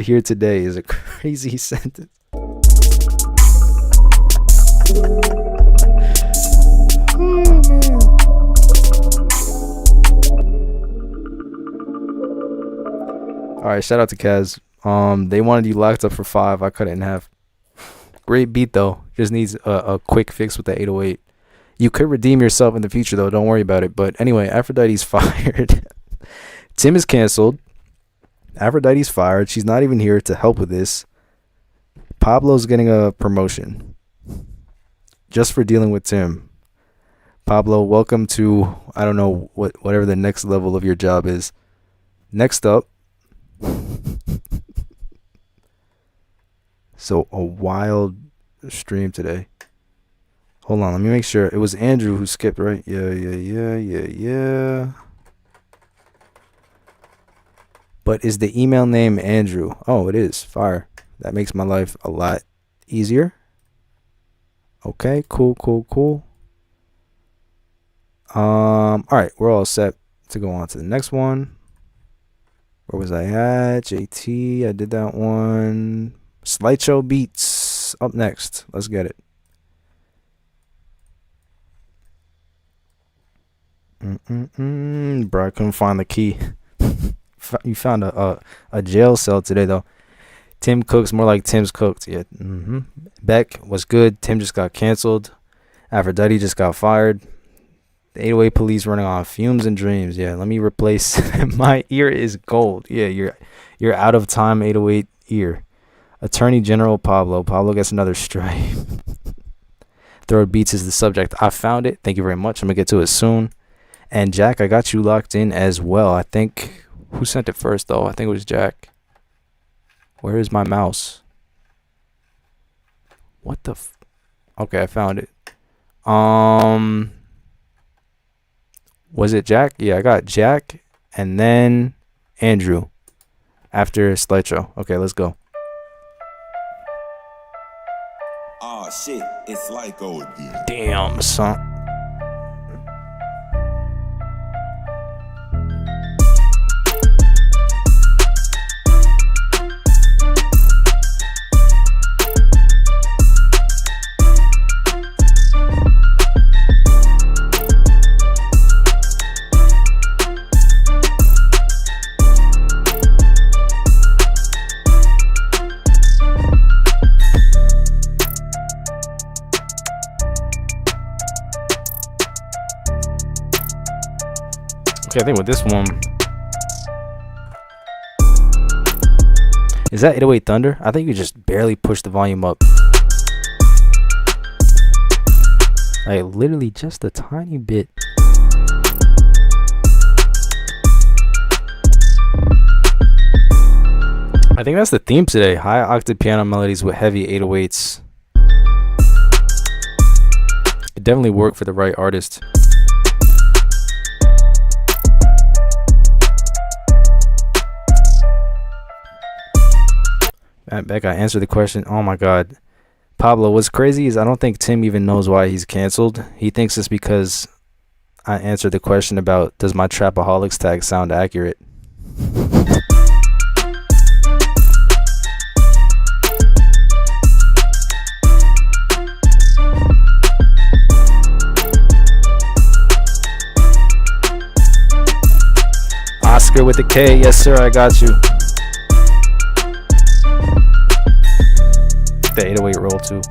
here today is a crazy sentence. Oh, man. All right, shout out to Kaz. They wanted you locked up for 5. I cut it in half. Great beat though. Just needs a quick fix with the 808. You could redeem yourself in the future though. Don't worry about it. But anyway, Aphrodite's fired. Tim is canceled. Aphrodite's fired. She's not even here to help with this. Pablo's getting a promotion just for dealing with Tim. Pablo, welcome to, I don't know whatever the next level of your job is. Next up. So a wild stream today. Hold on, let me make sure. It was Andrew who skipped, right? Yeah. But is the email name Andrew? Oh, it is. Fire. That makes my life a lot easier. Okay, cool. All right, we're all set to go on to the next one. Where was I at? JT, I did that one. Slideshow beats up next. Let's get it. Bro, I couldn't find the key. You found a jail cell today though. Tim cooks more like Tim's cooked. Yeah. Beck was good. Tim just got canceled. Aphrodite just got fired. The 808 police running on fumes and dreams. Yeah, let me replace. My ear is gold. Yeah, you're out of time. 808 ear. Attorney General Pablo. Pablo gets another strike. Throat beats is the subject. I found it. Thank you very much. I'm gonna get to it soon. And Jack, I got you locked in as well. I think, who sent it first though? I think it was Jack. Where is my mouse? What the okay, I found it. Was it Jack? Yeah, I got Jack and then Andrew after slideshow. Okay, let's go. Oh shit, it's like again. Damn, son. Okay, I think with this one, is that 808 Thunder? I think you just barely push the volume up. Like literally just a tiny bit. I think that's the theme today. High octave piano melodies with heavy 808s. It definitely worked for the right artist. Becca, answer the question. Oh my god. Pablo, what's crazy is I don't think Tim even knows why he's canceled. He thinks it's because I answered the question about does my Trapaholics tag sound accurate? Oscar with the K. Yes sir, I got you. The 808 roll too.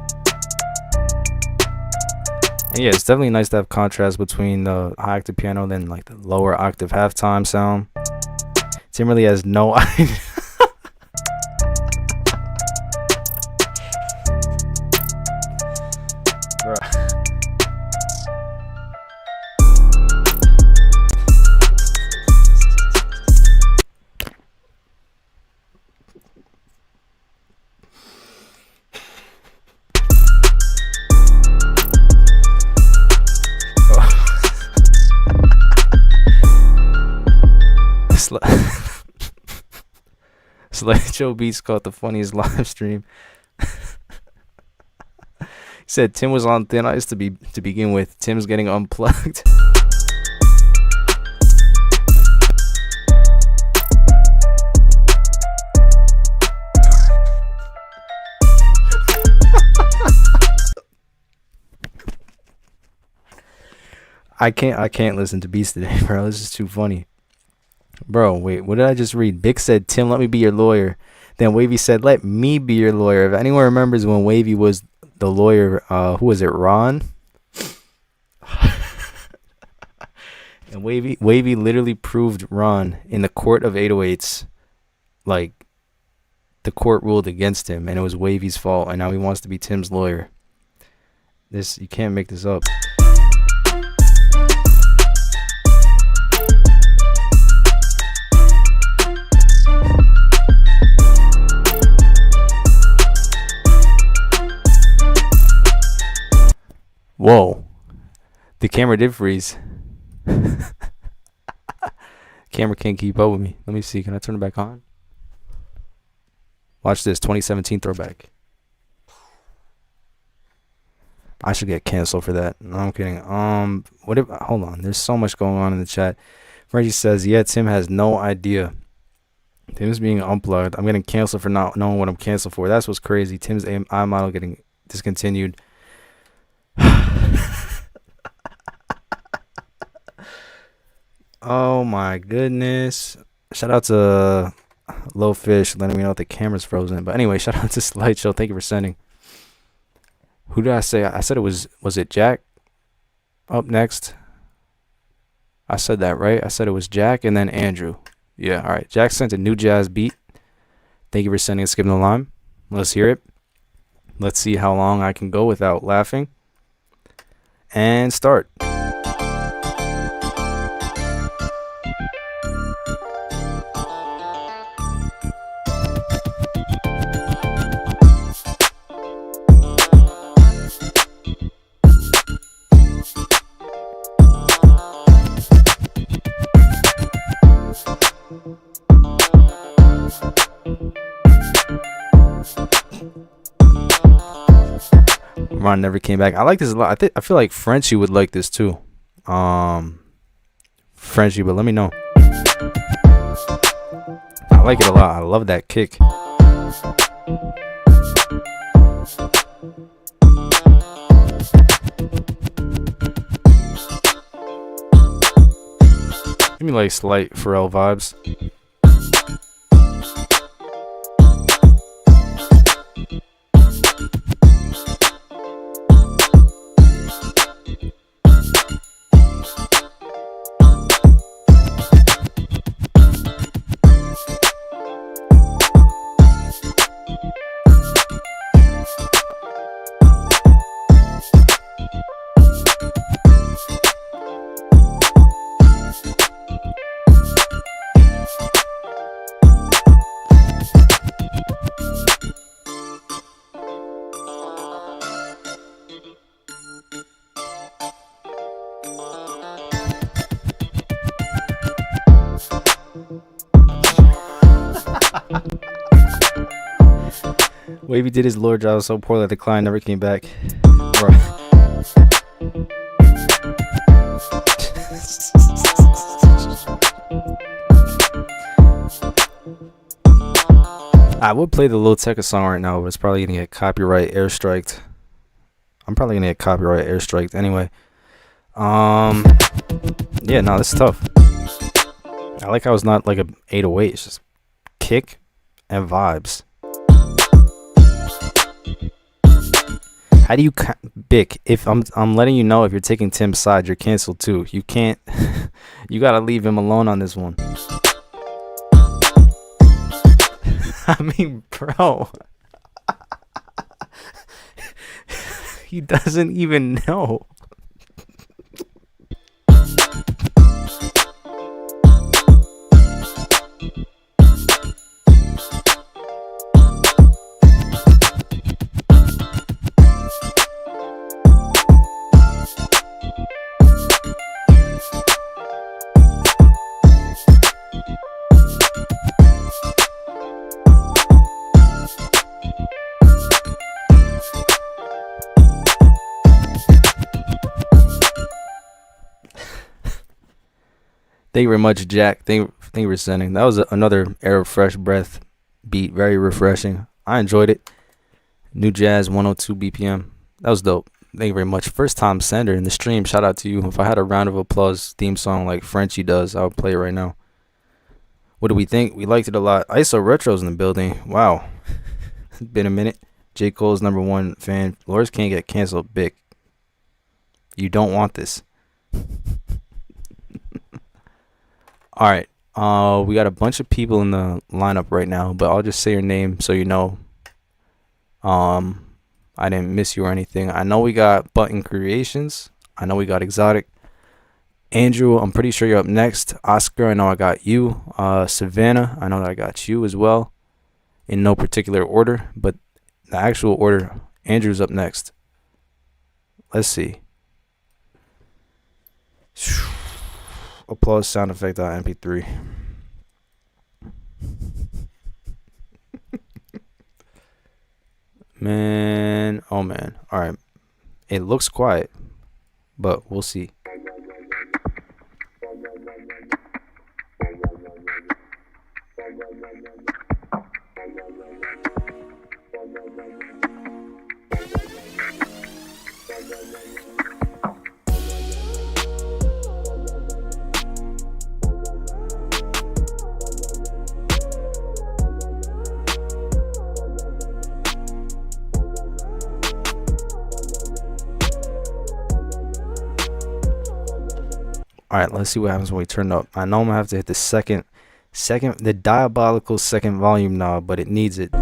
And yeah, it's definitely nice to have contrast between the high octave piano and then like the lower octave halftime sound. Tim really has no idea. Slideshow Beats caught the funniest live stream. He said Tim was on thin ice to begin with. Tim's getting unplugged. I can't listen to Beats today, bro. This is too funny. Bro, wait, what did I just read? Big said, Tim, let me be your lawyer. Then Wavy said, let me be your lawyer. If anyone remembers when Wavy was the lawyer, who was it, Ron? And Wavy literally proved Ron in the court of 808s. Like, the court ruled against him, and it was Wavy's fault, and now he wants to be Tim's lawyer. This, you can't make this up. Whoa, the camera did freeze. Camera can't keep up with me. Let me see. Can I turn it back on? Watch this 2017 throwback. I should get canceled for that. No, I'm kidding. Hold on. There's so much going on in the chat. Reggie says, yeah, Tim has no idea. Tim's being unplugged. I'm getting canceled for not knowing what I'm canceled for. That's what's crazy. Tim's AI model getting discontinued. Oh my goodness. Shout out to Low Fish letting me know that the camera's frozen. But anyway, shout out to Slideshow. Thank you for sending. Who did I say? I said it was it Jack? Up next. I said that, right? I said it was Jack and then Andrew. Yeah, all right. Jack sent a new jazz beat. Thank you for sending Skipping the Line. Let's hear it. Let's see how long I can go without laughing. And start. Ron never came back. I like this a lot. I feel like Frenchie would like this too. Frenchie, but let me know. I like it a lot. I love that kick. Give me like slight Pharrell vibes. Wavy did his lord job so poorly that the client never came back. I would play the Lil Tecca song right now, but it's probably gonna get copyright airstriked. I'm probably gonna get copyright airstriked anyway. Yeah, no, this is tough. I like how it's not like a 808. It's just kick and vibes. How do you Bick? If I'm letting you know, if you're taking Tim's side, you're canceled too. You can't. You gotta leave him alone on this one. I mean, bro. He doesn't even know. Thank you very much, Jack. Thank you for sending. That was another Air of Fresh Breath beat. Very refreshing. I enjoyed it. New Jazz 102 BPM. That was dope. Thank you very much. First time sender in the stream. Shout out to you. If I had a round of applause theme song like Frenchie does, I would play it right now. What do we think? We liked it a lot. ISO Retro's in the building. Wow. It's been a minute. J. Cole's #1 fan. Lors can't get canceled. Big. You don't want this. All right. We got a bunch of people in the lineup right now, but I'll just say your name so you know. I didn't miss you or anything. I know we got Button Creations. I know we got Exotic. Andrew, I'm pretty sure you're up next. Oscar, I know I got you. Savannah, I know that I got you as well. In no particular order, but the actual order, Andrew's up next. Let's see. Applause sound effect MP3. Man, oh man. All right. It looks quiet, but we'll see. All right, let's see what happens when we turn up. I know I'm gonna have to hit the the diabolical second volume knob, but it needs it.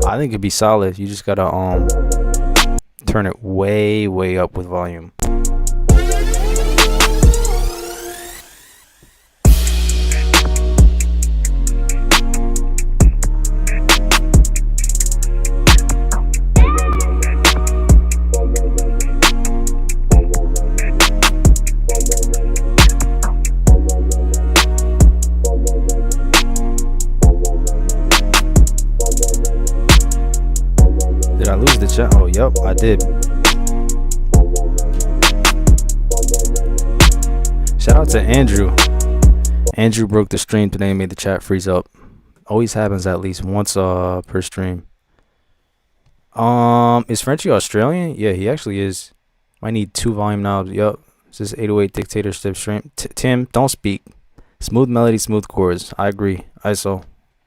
I think it'd be solid. You just gotta turn it way up with volume. Oh, yep, I did. Shout out to Andrew. Andrew broke the stream today and made the chat freeze up. Always happens at least once per stream. Is Frenchie Australian? Yeah, he actually is. Might need 2 volume knobs. Yup. This is 808 dictatorship stream. Tim, don't speak. Smooth melody, smooth chords. I agree. ISO.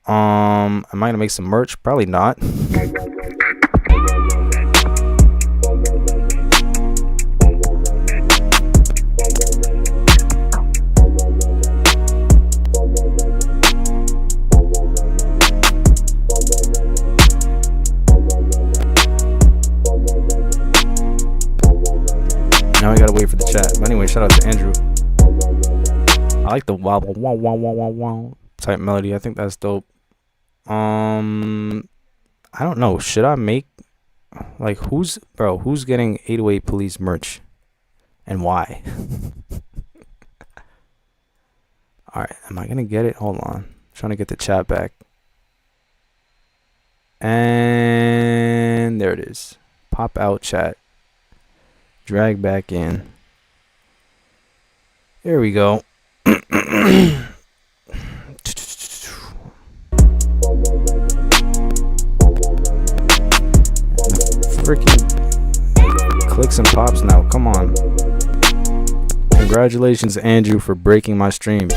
Am I gonna make some merch? Probably not. Now we gotta wait for the chat. But anyway, shout out to Andrew. I like the wobble wow wow wow wow wow type melody. I think that's dope. I don't know. Should I make like who's getting 808 Police merch and why? All right, am I gonna get it? Hold on, I'm trying to get the chat back. And there it is. Pop out chat. Drag back in. There we go. Freaking clicks and pops now. Come on. Congratulations, Andrew, for breaking my stream.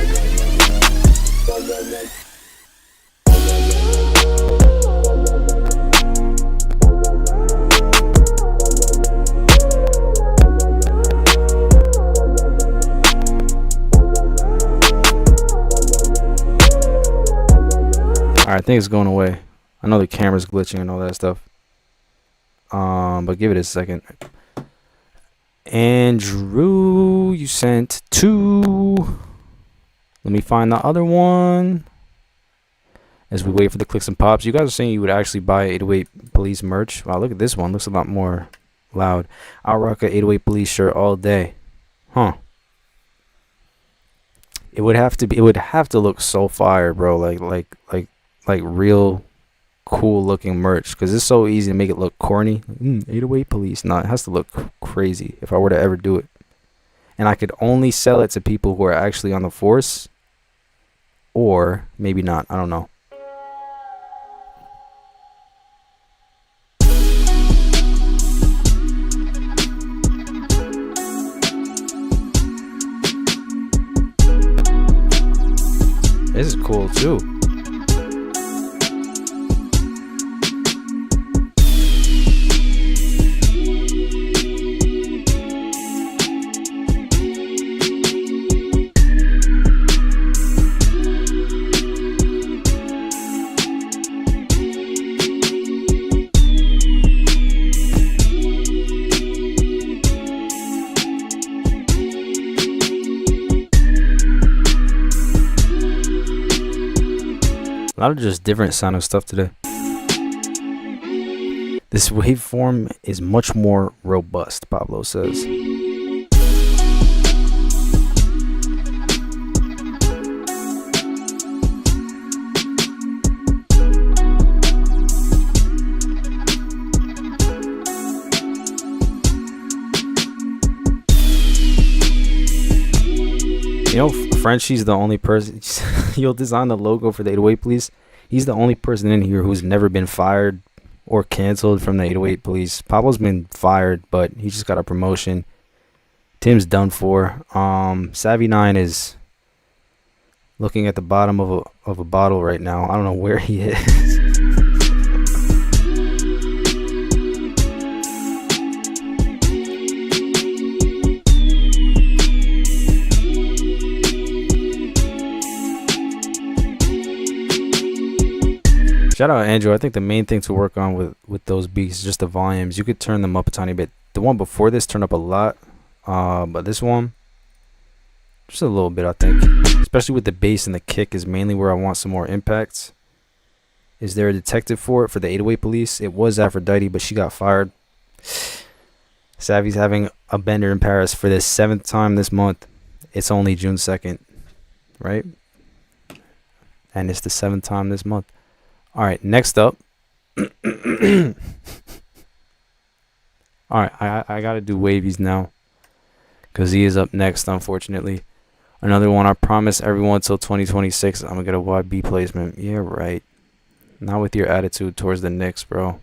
I think it's going away. I know the camera's glitching and all that stuff. But give it a second. Andrew, you sent 2. Let me find the other one. As we wait for the clicks and pops. You guys are saying you would actually buy 808 Police merch. Wow, look at this one. Looks a lot more loud. I'll rock a 808 Police shirt all day. Huh. It would have to look so fire, bro. Like real cool looking merch, because it's so easy to make it look corny. 808 Police. No, it has to look crazy if I were to ever do it. And I could only sell it to people who are actually on the force, or maybe not. I don't know. This is cool too. A lot of just different sounding stuff today. This waveform is much more robust, Pablo says. You know, Frenchie's the only person. You'll design the logo for the 808 Police. He's the only person in here who's never been fired or canceled from the 808 Police. Pablo's been fired, but he just got a promotion. Tim's done for. Savvy9 is looking at the bottom of a bottle right now. I don't know where he is. Shout out Andrew. I think the main thing to work on with those beats is just the volumes. You could turn them up a tiny bit. The one before this turned up a lot, but this one just a little bit, I think. Especially with the bass and the kick is mainly where I want some more impacts. Is there a detective for it for the 808 Police? It was Aphrodite, but she got fired. Savvy's having a bender in Paris for the 7th time this month. It's only June 2nd, right? And it's the 7th time this month. All right, next up. All right, I got to do Wavies now, because he is up next, unfortunately. Another one. I promise everyone till 2026 I'm going to get a YB placement. Yeah, right. Not with your attitude towards the Knicks, bro.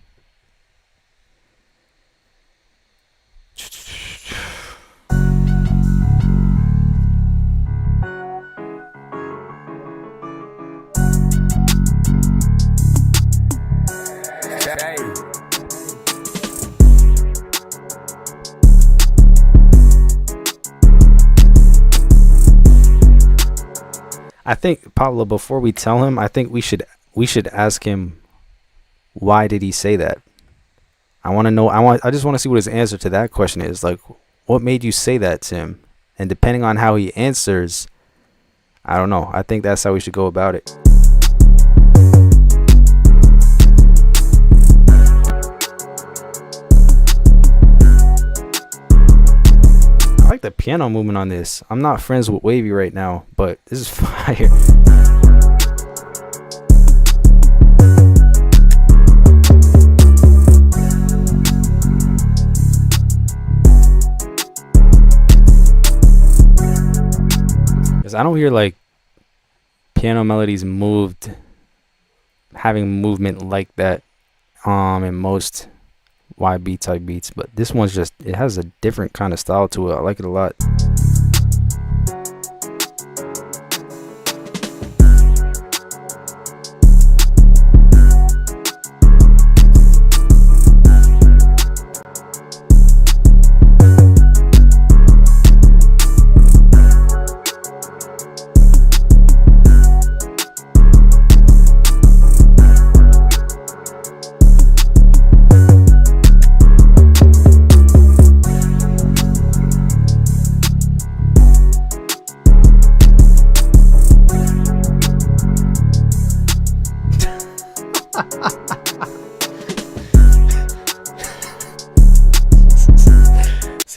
I think, Pablo, before we tell him, I think we should ask him, why did he say that? I want to know. I just want to see what his answer to that question is. Like, what made you say that to him? And depending on how he answers, I don't know. I think that's how we should go about it. I like the piano movement on this. I'm not friends with Wavy right now, but this is fire. Because I don't hear like piano melodies having movement like that in most YB type beats, but this one's just, it has a different kind of style to it. I like it a lot.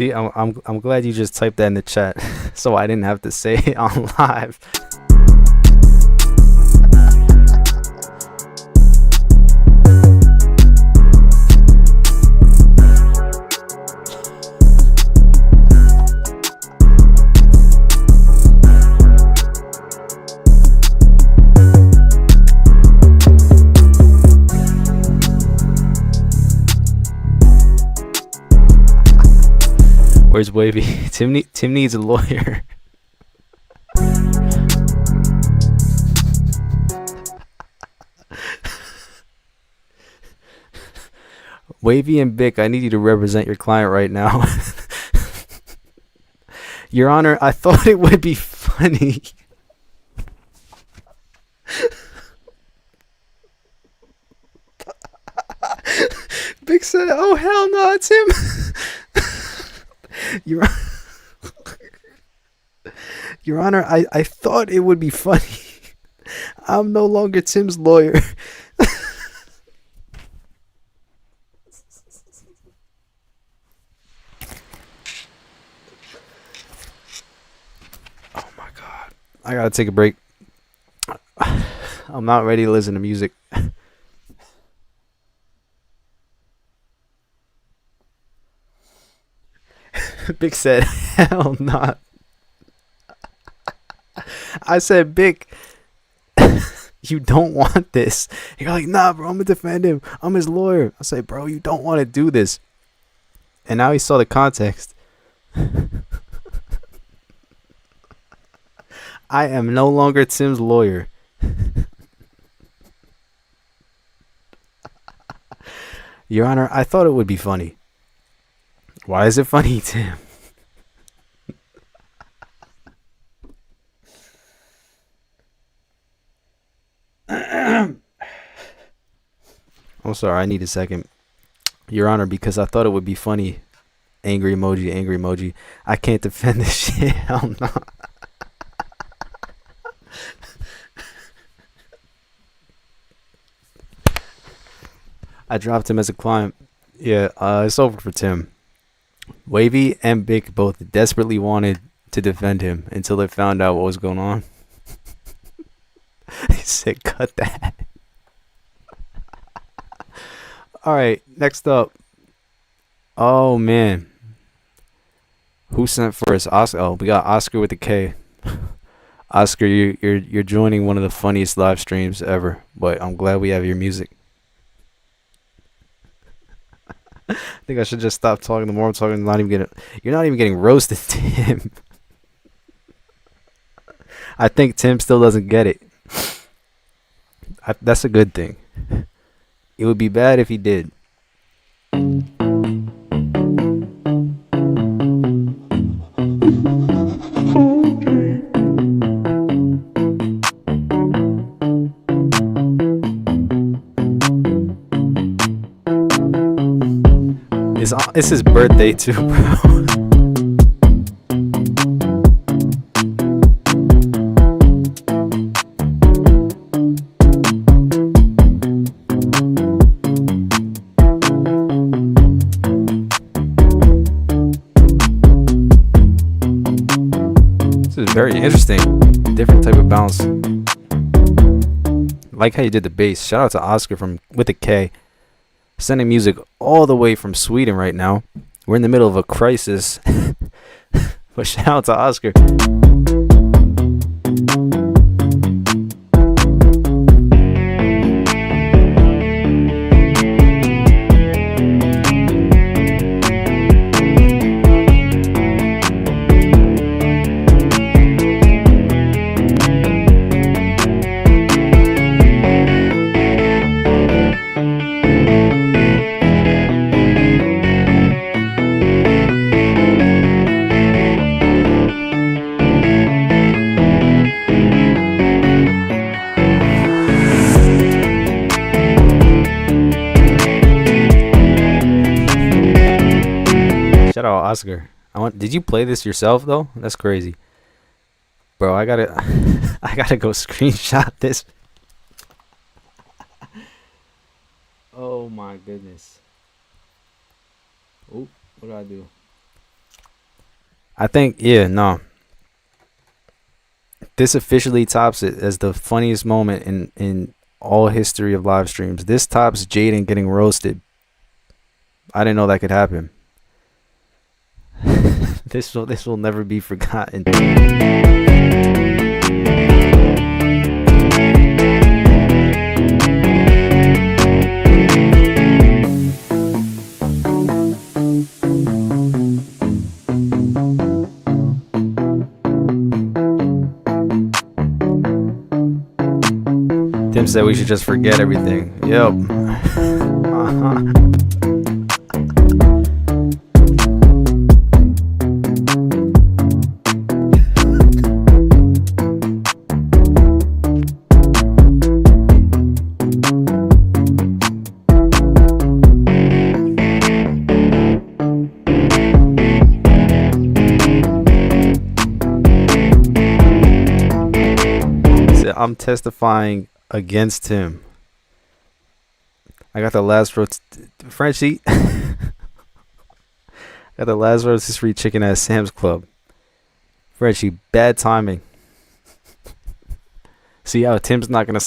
See, I'm glad you just typed that in the chat, so I didn't have to say it on live. Where's Wavy? Tim needs a lawyer. Wavy and Bick, I need you to represent your client right now. Your Honor, I thought it would be funny. Bick said, "Oh hell no, Tim." Your Honor, I thought it would be funny. I'm no longer Tim's lawyer. Oh my God. I gotta take a break. I'm not ready to listen to music. Big said, hell not. I said, Big, you don't want this. You're like, nah, bro, I'm gonna defend him. I'm his lawyer. I said, bro, you don't want to do this. And now he saw the context. I am no longer Tim's lawyer. Your Honor, I thought it would be funny. Why is it funny, Tim? I'm sorry, I need a second. Your Honor, because I thought it would be funny. Angry emoji, angry emoji. I can't defend this shit. Hell no. I dropped him as a client. Yeah, it's over for Tim. Wavy and Bick both desperately wanted to defend him until they found out what was going on. He said, cut that. All right, next up. Oh man, who sent first? Oscar. Oh, we got Oscar with the K. Oscar, you're joining one of the funniest live streams ever. But I'm glad we have your music. I think I should just stop talking. The more I'm talking, you're not even getting roasted, Tim. I think Tim still doesn't get it. That's a good thing. It would be bad if he did. It's his birthday too, bro. This is very interesting. Different type of bounce. Like how you did the bass. Shout out to Oscar with a K. Sending music all the way from Sweden right now. We're in the middle of a crisis. But shout out to Oscar. Shout out Oscar. Did you play this yourself though? That's crazy. Bro, I gotta go screenshot this. Oh my goodness. Oh, what do I do? I think, yeah, no. This officially tops it as the funniest moment in all history of live streams. This tops Jaden getting roasted. I didn't know that could happen. This will never be forgotten. Tim said we should just forget everything. Yep. I'm testifying against him. I got the last Frenchie. Got the last rotisserie chicken at Sam's Club. Frenchie, bad timing. See how Tim's not gonna.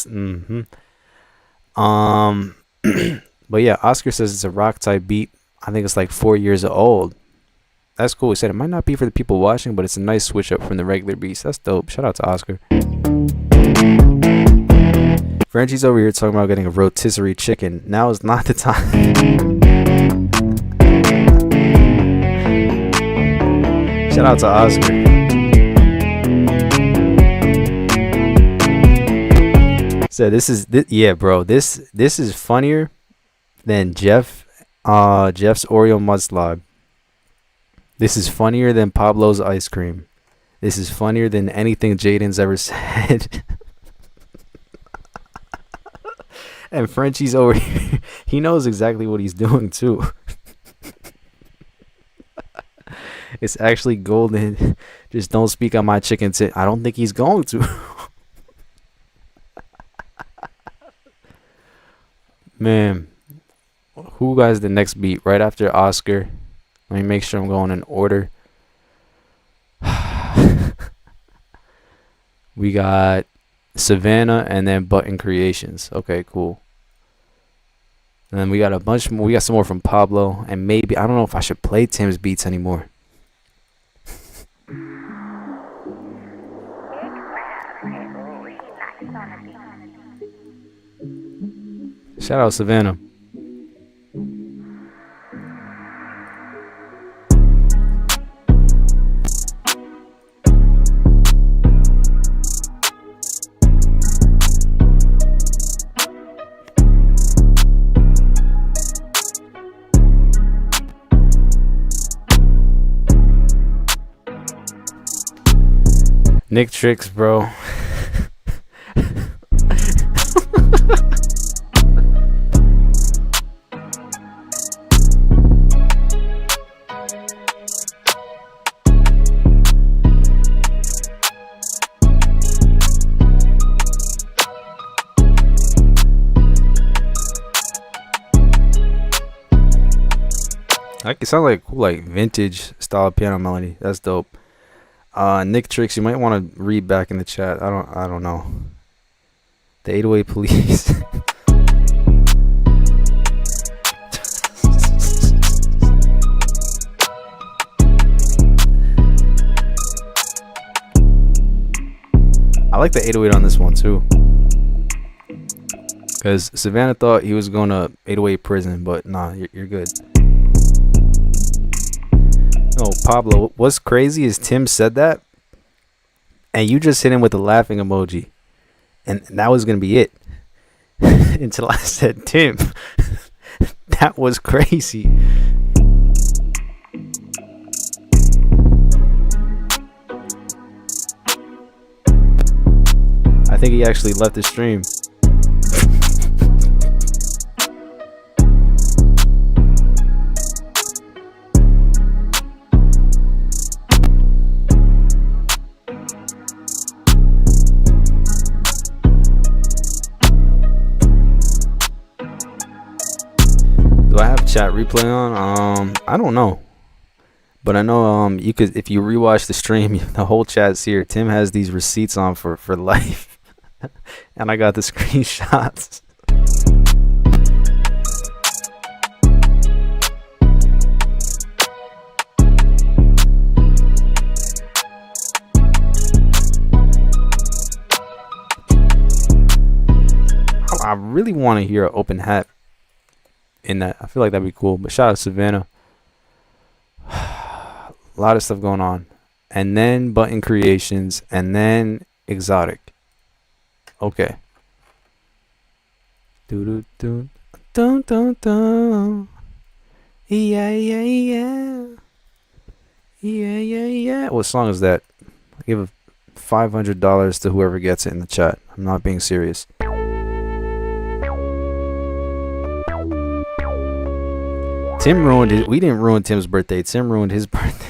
But yeah, Oscar says it's a rock type beat. I think it's like 4 years old. That's cool. He said it might not be for the people watching, but it's a nice switch up from the regular beats. That's dope. Shout out to Oscar. Frenchie's over here talking about getting a rotisserie chicken. Now is not the time. Shout out to Oscar. So yeah, bro. This is funnier than Jeff's Oreo mudslide. This is funnier than Pablo's ice cream. This is funnier than anything Jaden's ever said. And Frenchie's over here. He knows exactly what he's doing too. It's actually golden. Just don't speak on my chicken tit. I don't think he's going to. Man, who guys the next beat? Right after Oscar. Let me make sure I'm going in order. We got Savannah and then Button Creations. Okay, cool. And then we got a bunch more. We got some more from Pablo. And maybe, I don't know if I should play Tim's beats anymore. Shout out Savannah. Nick Tricks, bro. Like it sounds like vintage style piano melody. That's dope. Nick Tricks, you might want to read back in the chat. I don't know. The 808 Police. I like the 808 on this one too. Because Savannah thought he was going to 808 prison, but nah, you're good. No, Pablo, what's crazy is Tim said that, and you just hit him with a laughing emoji, and that was going to be it. Until I said, Tim, that was crazy. I think he actually left the stream. Do I have chat replay on? I don't know. But I know you could, if you rewatch the stream, the whole chat's here. Tim has these receipts on for life, and I got the screenshots. I really want to hear an open hat in that. I feel like that'd be cool. But shout out to Savannah. A lot of stuff going on. And then button creations. And then exotic. Okay. Do do do do do. Yeah yeah yeah. Yeah yeah yeah. What song is that? I give $500 to whoever gets it in the chat. I'm not being serious. Tim ruined it. We didn't ruin Tim's birthday. Tim ruined his birthday.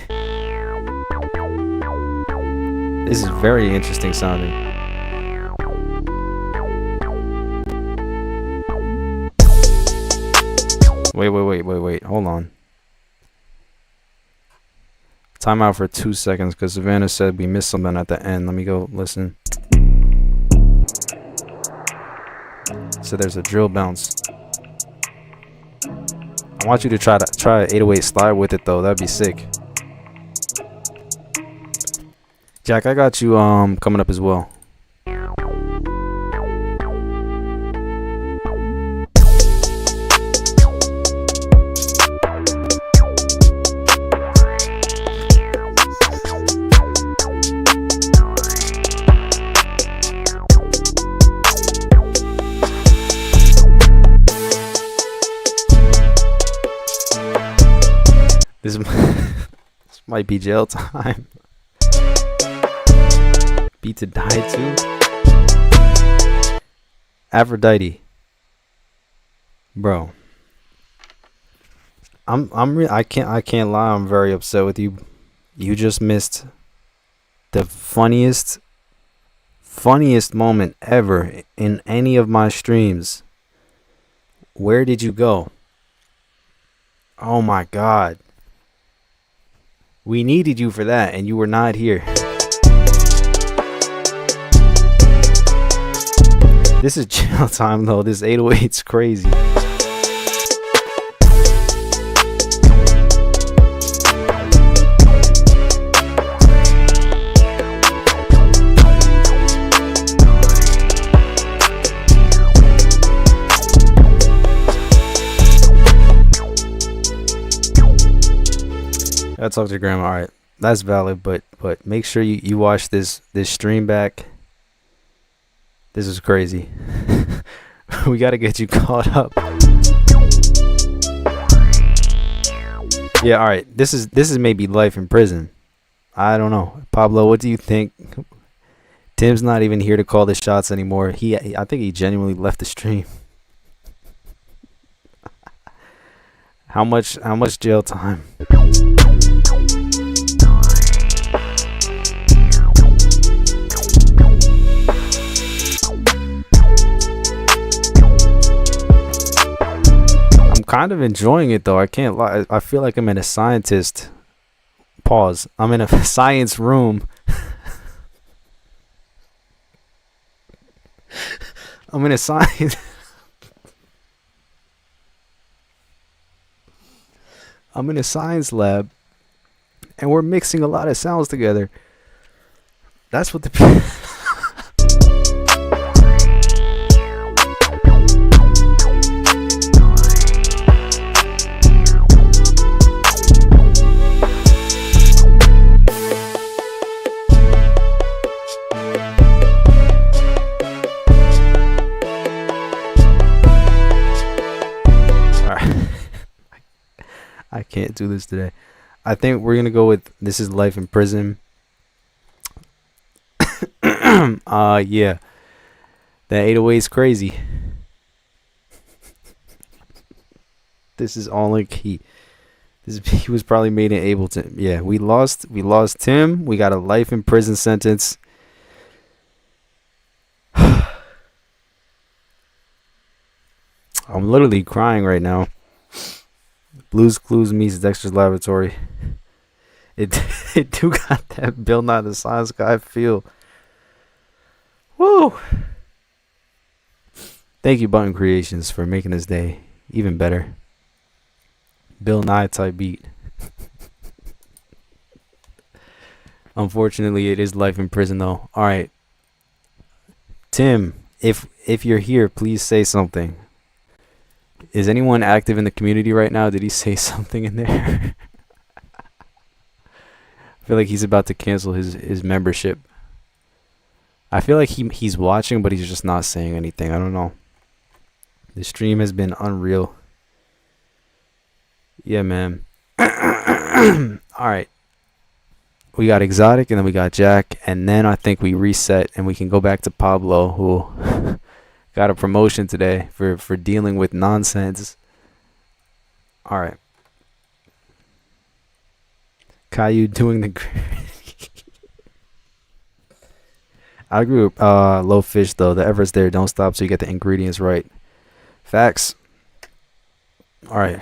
This is very interesting sounding. Wait. Hold on. Time out for 2 seconds because Savannah said we missed something at the end. Let me go listen. So there's a drill bounce. I want you to try 808 slide with it though. That'd be sick. Jack, I got you coming up as well. This might be jail time. Beat to die too. Aphrodite, bro. I can't lie. I'm very upset with you. You just missed the funniest moment ever in any of my streams. Where did you go? Oh my God. We needed you for that, and you were not here. This is jail time, though. This 808's crazy. I talked to your grandma. All right, that's valid, but make sure you watch this stream back. This is crazy. We got to get you caught up. Yeah, all right. This is maybe life in prison. I don't know. Pablo, what do you think? Tim's not even here to call the shots anymore. I think he genuinely left the stream. How much jail time? Kind of enjoying it though. I can't lie. I feel like I'm in a scientist. Pause. I'm in a science room. I'm in a science. I'm in a science lab, and we're mixing a lot of sounds together. That's what the. I can't do this today. I think we're gonna go with this is life in prison. Yeah. That 808 is crazy. This is all like he was probably made it able to. Yeah, we lost Tim. We got a life in prison sentence. I'm literally crying right now. Blue's Clues meets Dexter's Laboratory. It it do got that Bill Nye the Science Guy feel. Woo! Thank you, Button Creations, for making this day even better. Bill Nye type beat. Unfortunately, it is life in prison, though. All right, Tim, if you're here, please say something. Is anyone active in the community right now? Did he say something in there? I feel like he's about to cancel his membership. I feel like he's watching, but he's just not saying anything. I don't know. The stream has been unreal. Yeah, man. All right. We got Exotic, and then we got Jack, and then I think we reset, and we can go back to Pablo, who got a promotion today for dealing with nonsense. All right. Caillou doing the... I agree with Low Fish, though. The effort's there. Don't stop till you get the ingredients right. Facts. All right.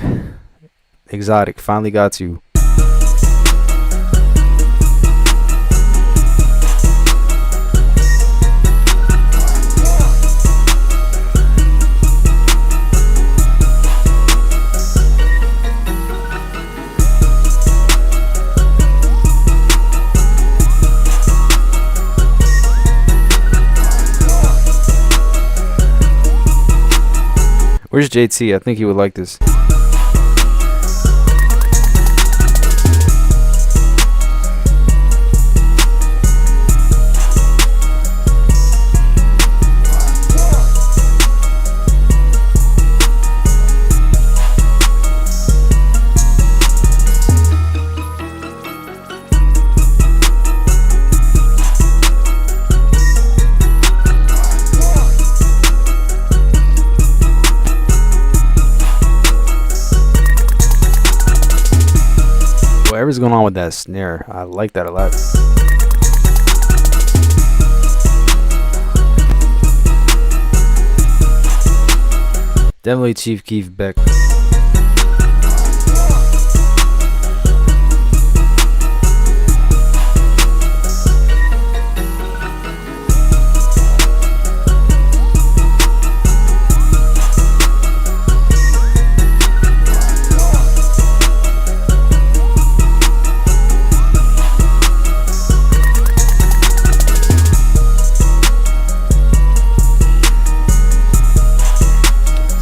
Exotic. Finally got you. Where's JT? I think he would like this. Whatever's going on with that snare, I like that a lot. Definitely Chief Keef Beck.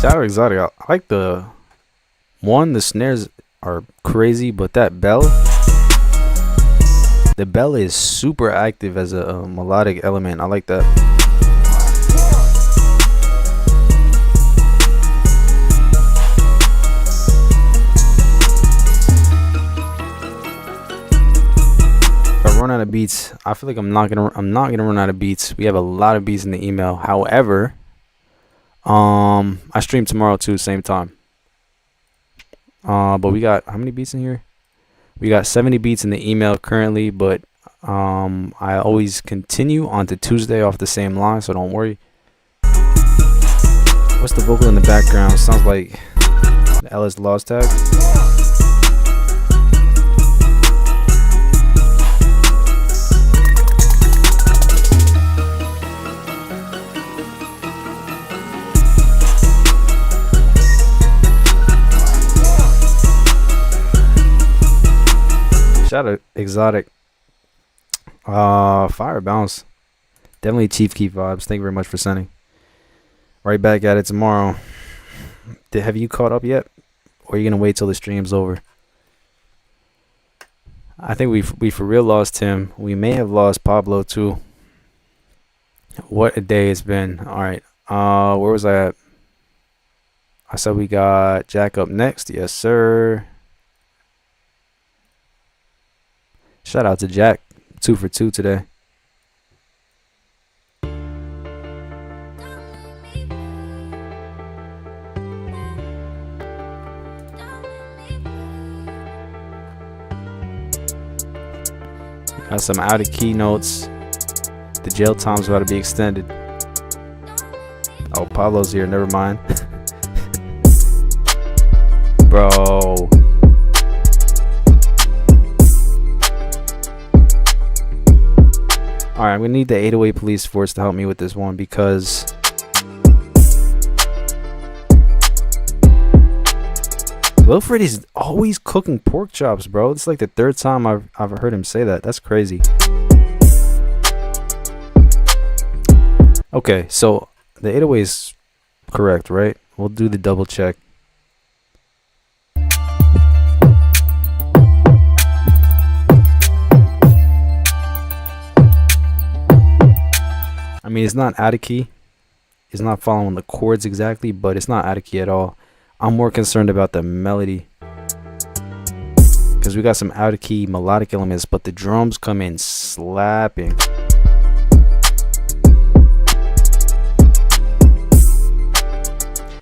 Shout out Exotic. I like the snares are crazy, but that bell, the bell is super active as a melodic element. I like that. If I run out of beats, I feel like I'm not gonna run out of beats. We have a lot of beats in the email. However, I stream tomorrow too, same time. But we got how many beats in here? We got 70 beats in the email currently, but I always continue on to Tuesday off the same line, so don't worry. What's the vocal in the background? Sounds like the LS Lost tag. Shout out Exotic. Fire bounce. Definitely Chief Keef vibes. Thank you very much for sending. Right back at it tomorrow. Have you caught up yet? Or are you gonna wait till the stream's over? I think we for real lost Tim. We may have lost Pablo too. What a day it's been. Alright. Where was I at? I said we got Jack up next. Yes, sir. Shout out to Jack, 2 for 2 today. Got some out of key notes. The jail time's about to be extended. Oh, Pablo's here. Never mind. Bro. All right, I'm gonna need the 808 police force to help me with this one because Lil Freddy's always cooking pork chops, bro. It's like the third time I've heard him say that. That's crazy. Okay, so the 808 is correct, right? We'll do the double check. I mean, it's not out of key. It's not following the chords exactly, but it's not out of key at all. I'm more concerned about the melody because we got some out of key melodic elements, but the drums come in slapping.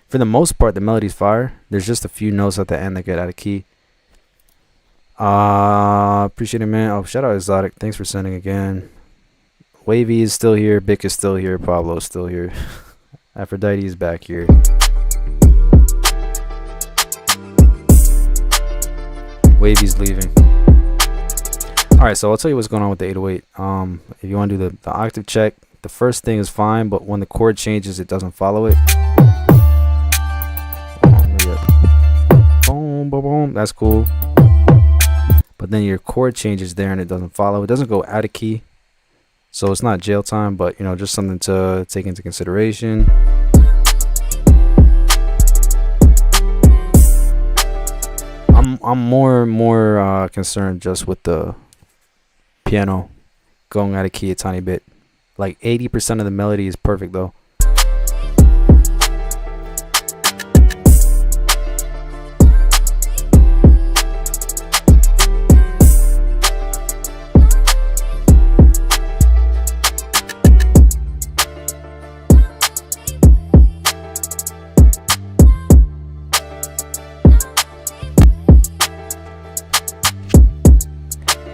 For the most part, the melody's fire. There's just a few notes at the end that get out of key. Appreciate it, man. Oh, shout out Exotic. Thanks for sending again. Wavy is still here. Bick is still here. Pablo's still here. Aphrodite is back here. Wavy's leaving. Alright, so I'll tell you what's going on with the 808. If you want to do the octave check, the first thing is fine, but when the chord changes, it doesn't follow it. Boom, boom, boom. That's cool. But then your chord changes there and it doesn't follow. It doesn't go out of key. So it's not jail time, but you know, just something to take into consideration. I'm more concerned just with the piano going out of key a tiny bit. Like 80% of the melody is perfect though.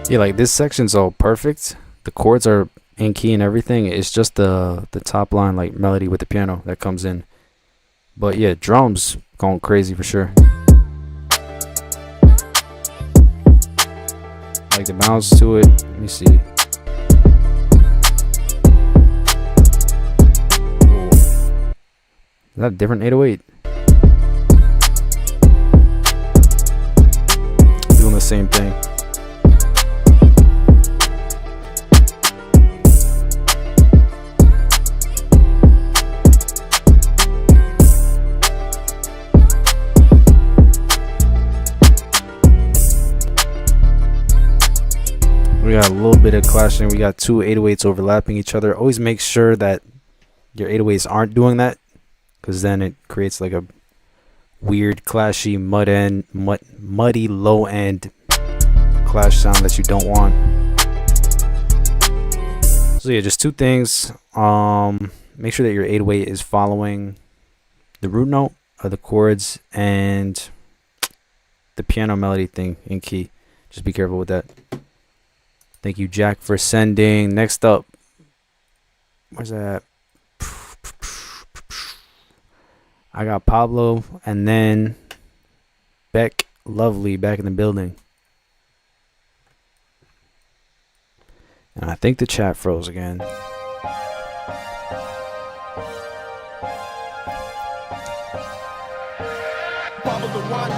Yeah, like this section's all perfect. The chords are in key and everything. It's just the top line like melody with the piano that comes in. But yeah, drums going crazy for sure. Like the bounce to it. Let me see. Ooh. Is that a different 808? Doing the same thing. We got a little bit of clashing. We got two 808s overlapping each other. Always make sure that your 808s aren't doing that, because then it creates like a weird clashy muddy low end clash sound that you don't want. So yeah, just two things. Make sure that your 808 is following the root note of the chords and the piano melody thing in key. Just be careful with that. Thank you, Jack, for sending. Next up, where's that? I got Pablo and then Beck Lovely back in the building. And I think the chat froze again. Pablo the One.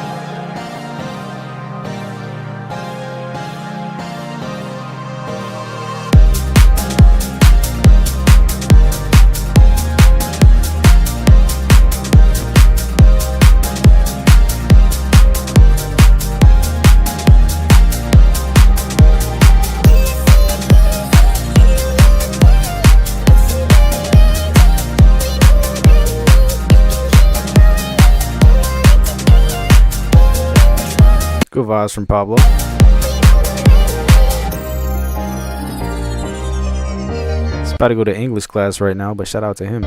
Good vibes from Pablo. He's about to go to English class right now, but shout out to him.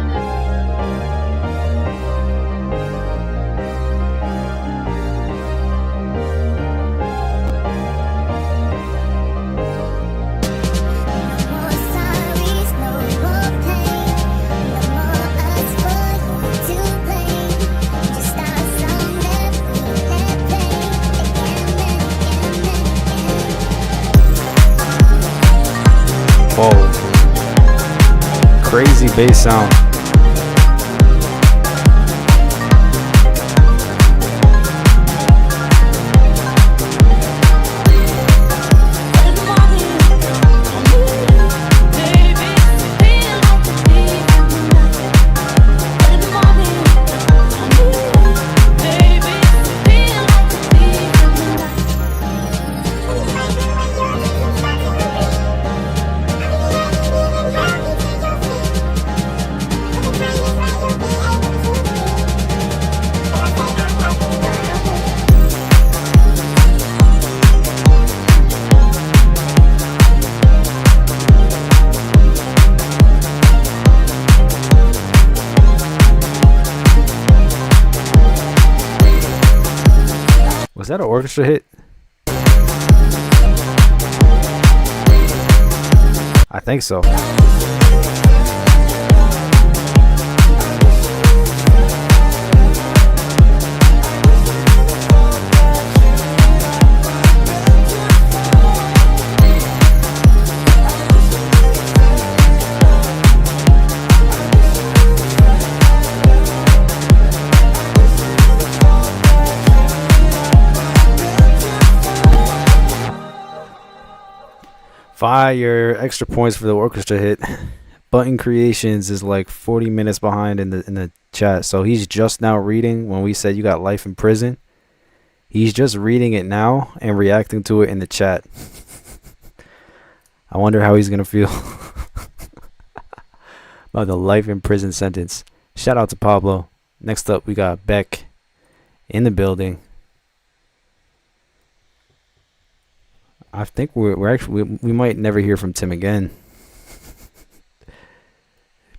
Whoa. crazy bass sound. Was that an orchestra hit? I think so. Fire, extra points for the orchestra hit. Button Creations is like 40 minutes behind in the chat, so he's just now reading when we said you got life in prison. He's just reading it now and reacting to it in the chat. I wonder how he's gonna feel about the life in prison sentence. Shout out to Pablo. Next up, we got Beck in the building. I think we're actually we might never hear from Tim again.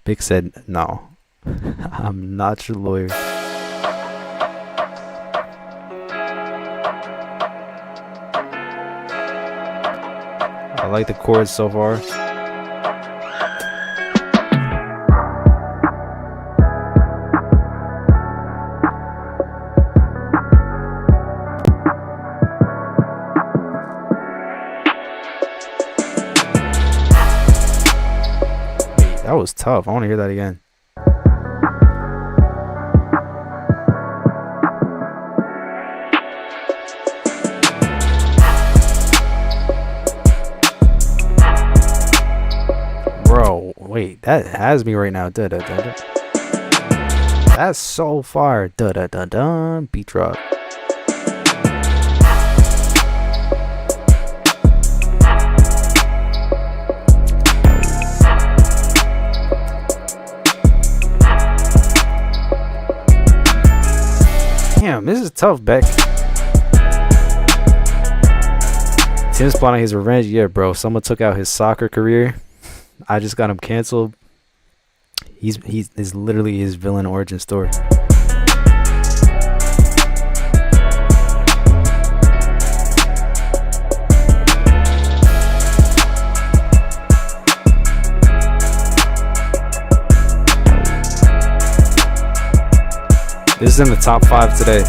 Big said no. I'm not your lawyer. I like the chords so far. That was tough. I want to hear that again. Bro, wait, that has me right now. Da, da, da, da. That's so far. Da da da da. Beat drop. Damn, this is tough, Beck. Tim's plotting his revenge. Yeah, bro. Someone took out his soccer career. I just got him canceled. He's literally his villain origin story. This is in the top 5 today.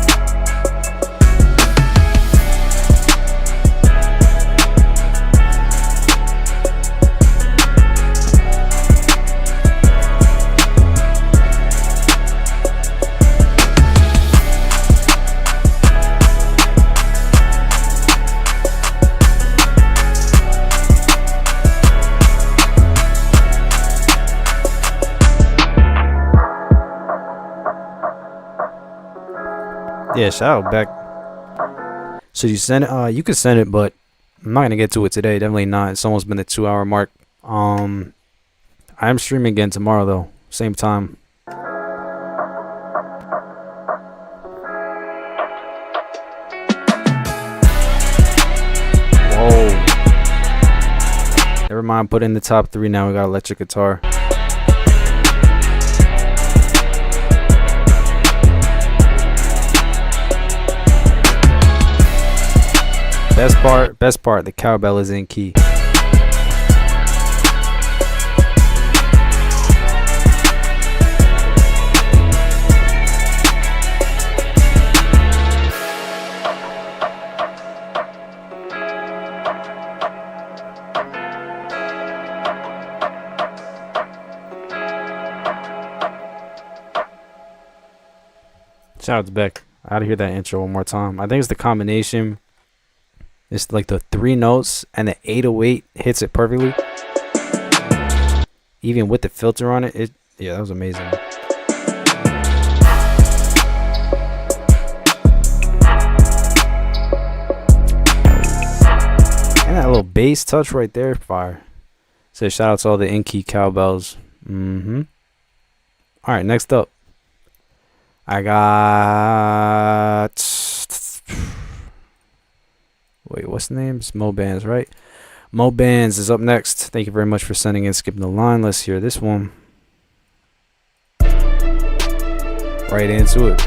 Yeah, shout out Beck. So you send it? You could send it, but I'm not gonna get to it today. Definitely not. It's almost been the 2-hour mark. I am streaming again tomorrow though, same time. Whoa. Never mind. Put in the top 3 now. We got electric guitar. Best part, the cowbell is in key. Shout out to Beck. I gotta hear that intro one more time. I think it's the combination. It's like the 3 notes and the 808 hits it perfectly. Even with the filter on it, yeah, that was amazing. And that little bass touch right there, fire. So shout out to all the in-key cowbells. All right, next up, I got. Wait, what's the name? It's Mo Bands, right? Mo Bands is up next. Thank you very much for sending in, skipping the line. Let's hear this one. Right into it.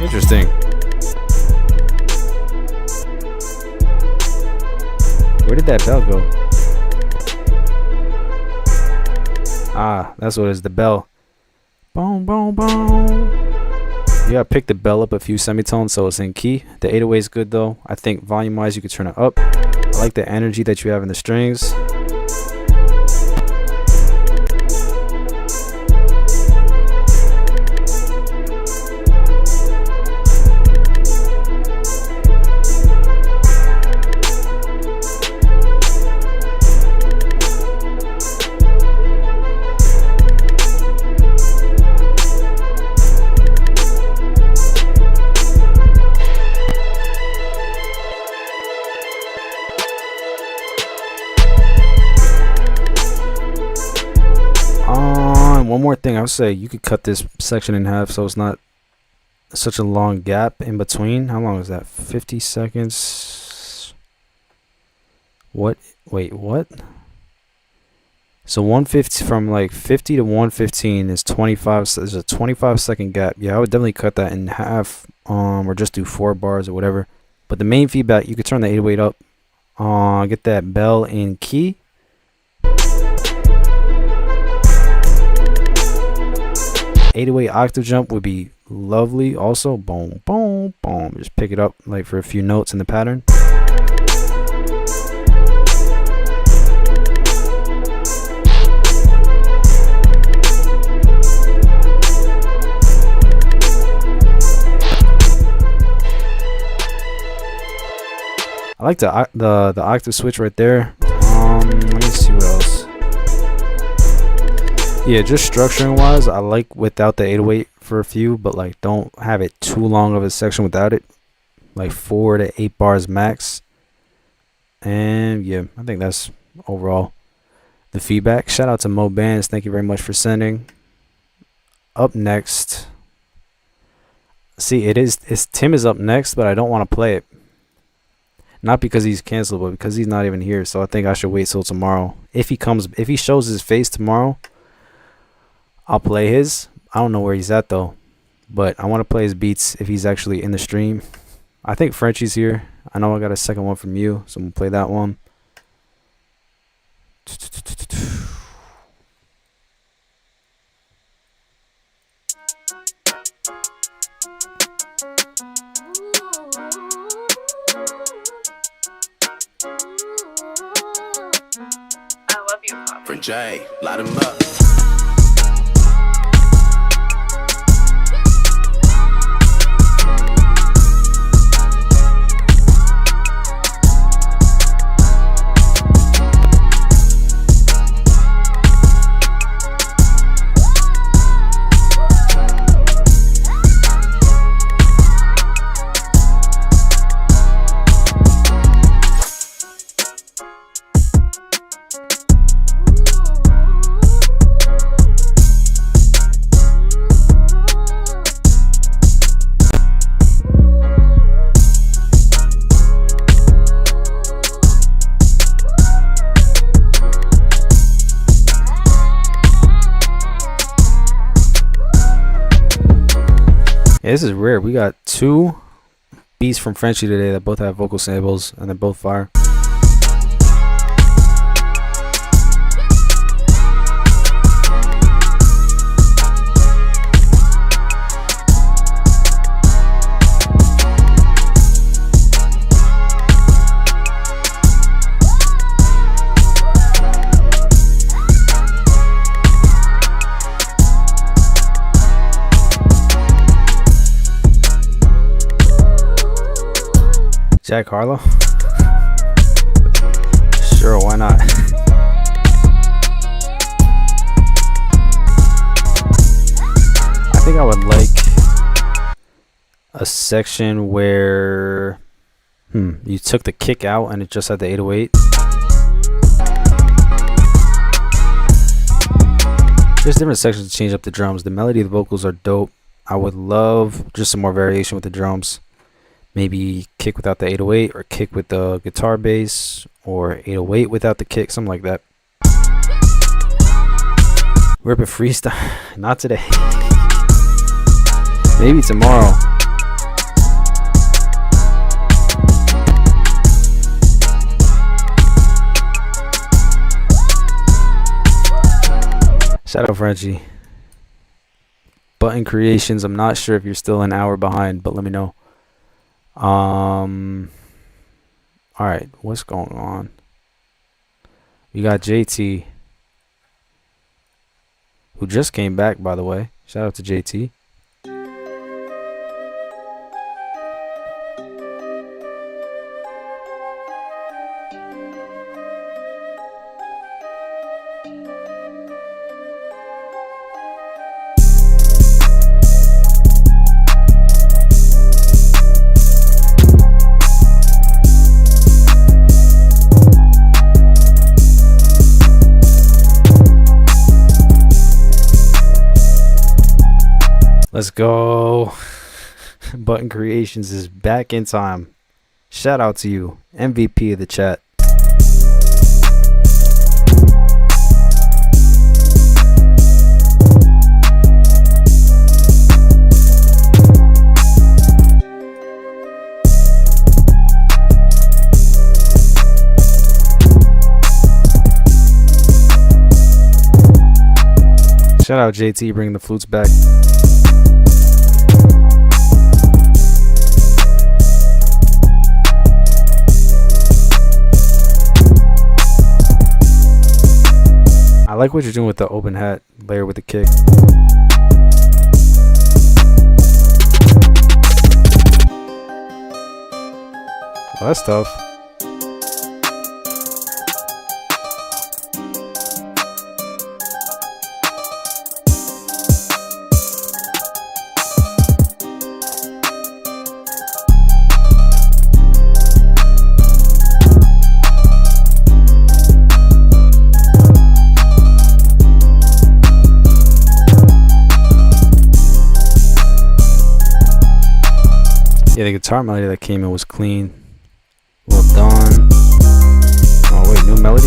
Interesting. Where did that bell go? Ah, that's what it is, the bell. Boom, boom, boom. You gotta pick the bell up a few semitones so it's in key. The 808 is good though. I think volume wise you could turn it up. I like the energy that you have in the strings. One more thing, I would say you could cut this section in half so it's not such a long gap in between. How long is that? 50 seconds. What? Wait, what? So 150 from like 50 to 115 is 25. So there's a 25-second gap. Yeah, I would definitely cut that in half, or just do 4 bars or whatever. But the main feedback, you could turn the 808 up, get that bell in key. 808 octave jump would be lovely also. Boom, boom, boom. Just pick it up like for a few notes in the pattern. I like the octave switch right there. Let me see what else. Yeah, just structuring wise, I like without the 808 for a few, but like don't have it too long of a section without it. Like 4 to 8 bars max. And yeah, I think that's overall the feedback. Shout out to Mo Bands. Thank you very much for sending. Up next. See, it's Tim is up next, but I don't want to play it. Not because he's canceled, but because he's not even here. So I think I should wait till tomorrow. If he shows his face tomorrow, I'll play his. I don't know where he's at though, but I want to play his beats if he's actually in the stream. I think Frenchie's here. I know I got a second one from you, so I'm gonna play that one. I love you, Papa. For Jay, light him up. Yeah, this is rare. We got 2 beats from Frenchie today that both have vocal samples and they're both fire. Jack Harlow? Sure, why not? I think I would like a section where you took the kick out and it just had the 808. There's different sections to change up the drums. The melody of the vocals are dope. I would love just some more variation with the drums. Maybe kick without the 808 or kick with the guitar bass or 808 without the kick, something like that. Rip a freestyle. Not today. Maybe tomorrow. Shout out Frenchie. Button Creations. I'm not sure if you're still an hour behind, but let me know. Alright, what's going on? We got JT, who just came back, by the way. Shout out to JT. Let's go. Button Creations is back in time. Shout out to you, MVP of the chat. Shout out JT bringing the flutes back. I like what you're doing with the open hat layer with the kick. Oh, that's tough. Yeah, the guitar melody that came in was clean. Well done. Oh wait, new melody?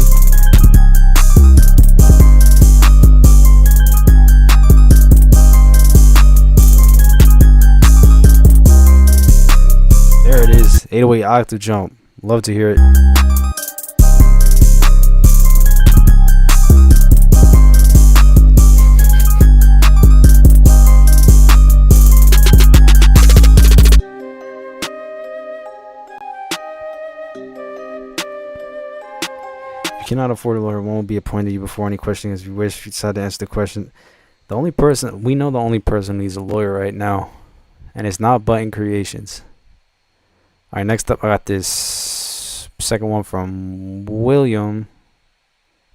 There it is, 808 octave jump. Love to hear it. Cannot afford a lawyer, won't be appointed you before any questioning as you wish. If you decide to answer the question, the only person we know, the only person who needs a lawyer right now, and it's not Button Creations. All right, next up, I got this second one from William.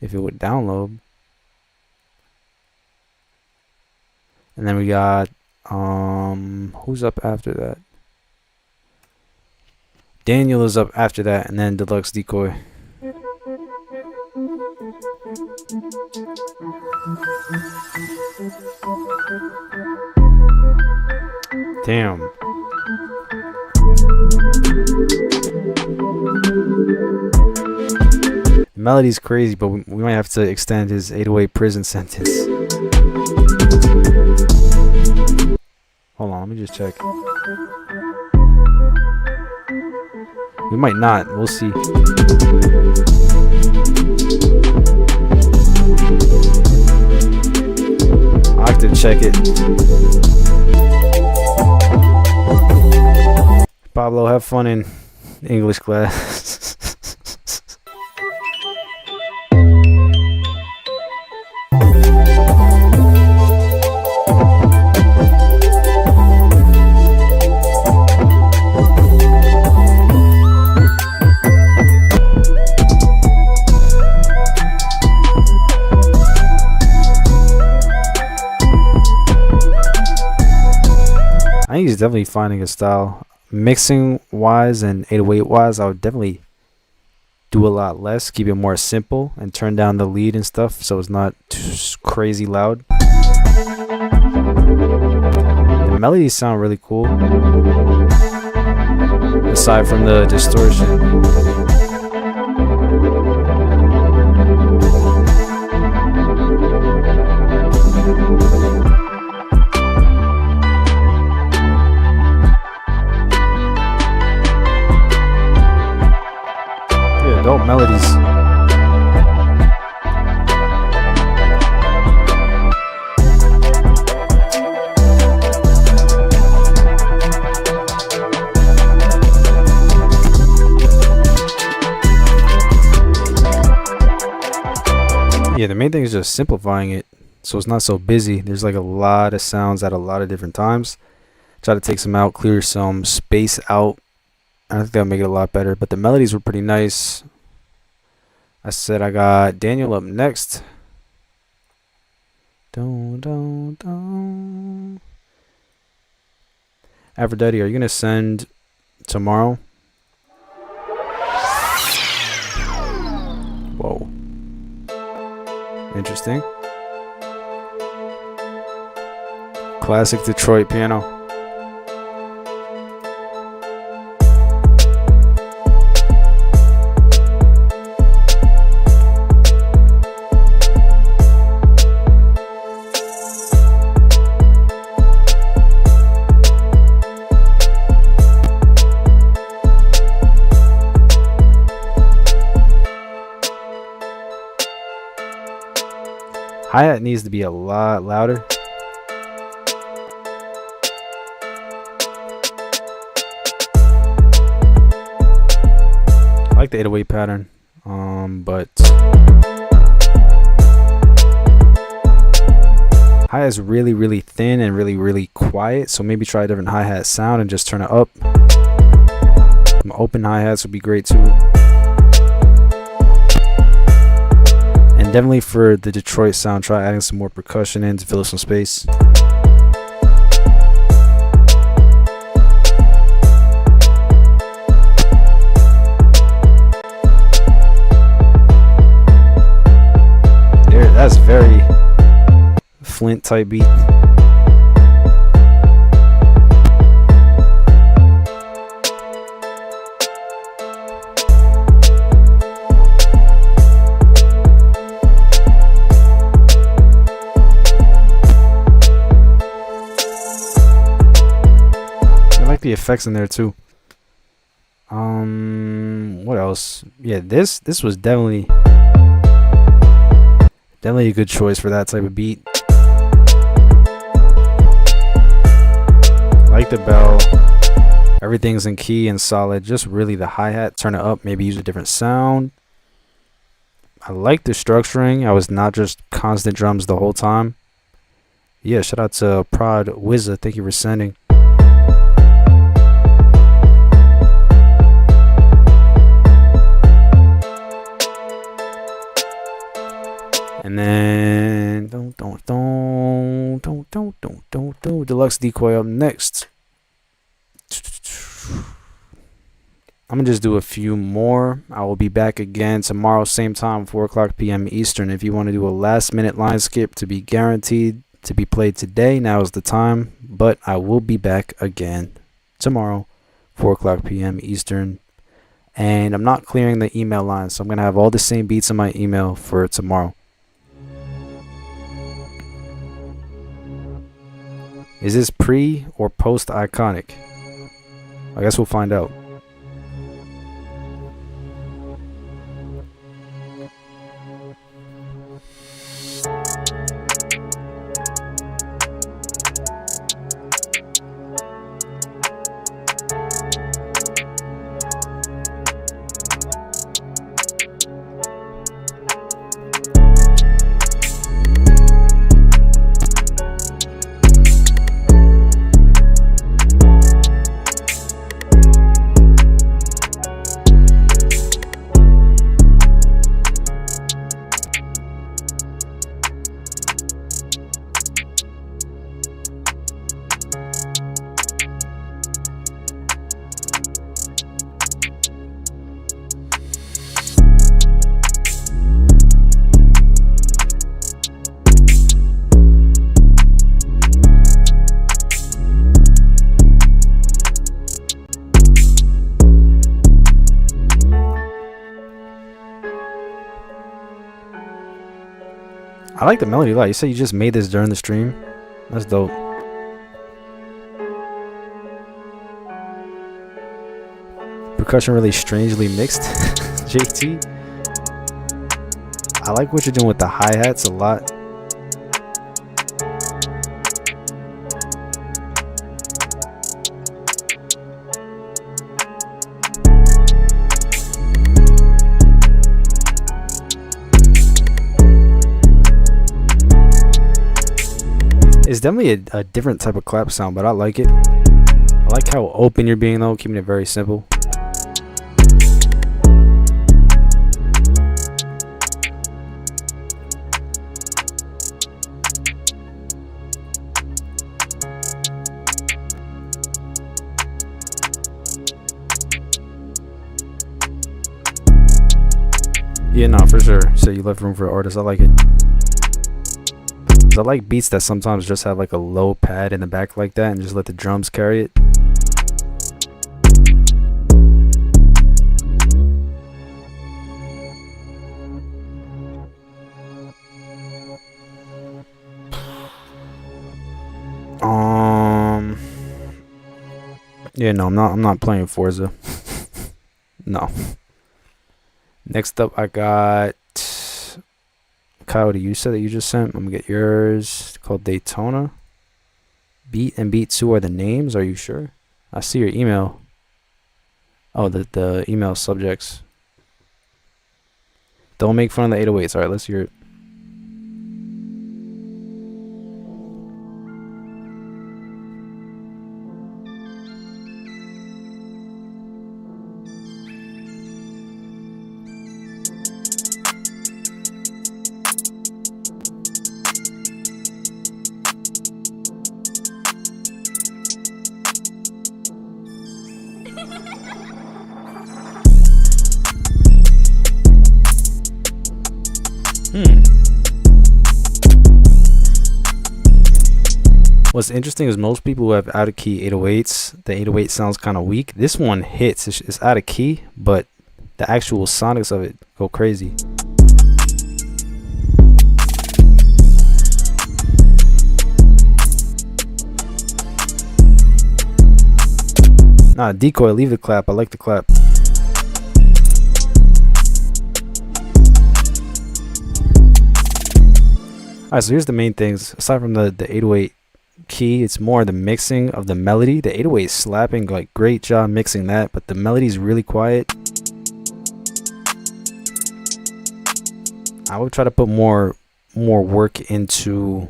If it would download, and then we got who's up after that? Daniel is up after that, and then Deluxe Decoy. Damn. The melody's crazy, but we might have to extend his 808 prison sentence. Hold on, let me just check. We might not, we'll see. Octave check it. Pablo, have fun in English class. I think he's definitely finding a style. Mixing wise and 808 wise, I would definitely do a lot less, keep it more simple, and turn down the lead and stuff so it's not too crazy loud. The melodies sound really cool, aside from the distortion. Dope melodies. Yeah, the main thing is just simplifying it so it's not so busy. There's like a lot of sounds at a lot of different times. Try to take some out, clear some space out. I think that'll make it a lot better. But the melodies were pretty nice. I said I got Daniel up next. Aphrodite, are you gonna send tomorrow? Whoa. Interesting. Classic Detroit piano. Hi-hat needs to be a lot louder. I like the 808 pattern, but hi-hat's really thin and really quiet, so maybe try a different hi-hat sound and just turn it up. Some open hi-hats would be great too. And definitely for the Detroit sound, try adding some more percussion in to fill up some space. There, that's very Flint type beat. The effects in there too. What else? Yeah, this was definitely a good choice for that type of beat. Like the bell, everything's in key and solid. Just really the hi-hat, turn it up, maybe use a different sound. I like the structuring. I was not just constant drums the whole time. Yeah, shout out to Prod Wizza, thank you for sending. And then deluxe decoy up next. I'm gonna just do a few more. I will be back again tomorrow, same time, 4:00 p.m. Eastern. If you want to do a last-minute line skip to be guaranteed to be played today, now is the time. But I will be back again tomorrow, 4:00 p.m. Eastern. And I'm not clearing the email line, so I'm gonna have all the same beats in my email for tomorrow. Is this pre or post Iconic? I guess we'll find out. I like the melody a lot. You said you just made this during the stream. That's dope. Percussion really strangely mixed. JT. I like what you're doing with the hi-hats a lot. It's definitely a different type of clap sound, but I like it. I like how open you're being though, keeping it very simple. Yeah, no, for sure. So you left room for artists. I like it. I like beats that sometimes just have like a low pad in the back like that and just let the drums carry it. Yeah, no, I'm not playing Forza. No. Next up I got Coyote, you said that you just sent. I'm gonna get yours. It's called Daytona. Beat and Beat 2 are the names. Are you sure? I see your email. Oh, the email subjects. Don't make fun of the 808s. All right, let's hear it. What's interesting is most people who have out of key 808s, the 808 sounds kind of weak. This one hits. It's out of key, but the actual sonics of it go crazy. Nah, decoy, leave the clap. I like the clap. Alright, so here's the main things. Aside from the 808 key, it's more the mixing of the melody. The 808 is slapping, like great job mixing that, but the melody is really quiet. I would try to put more work into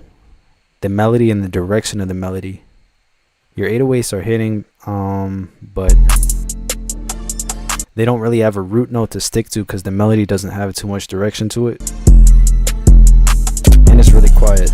the melody and the direction of the melody. Your 808s are hitting, but they don't really have a root note to stick to because the melody doesn't have too much direction to it, and it's really quiet.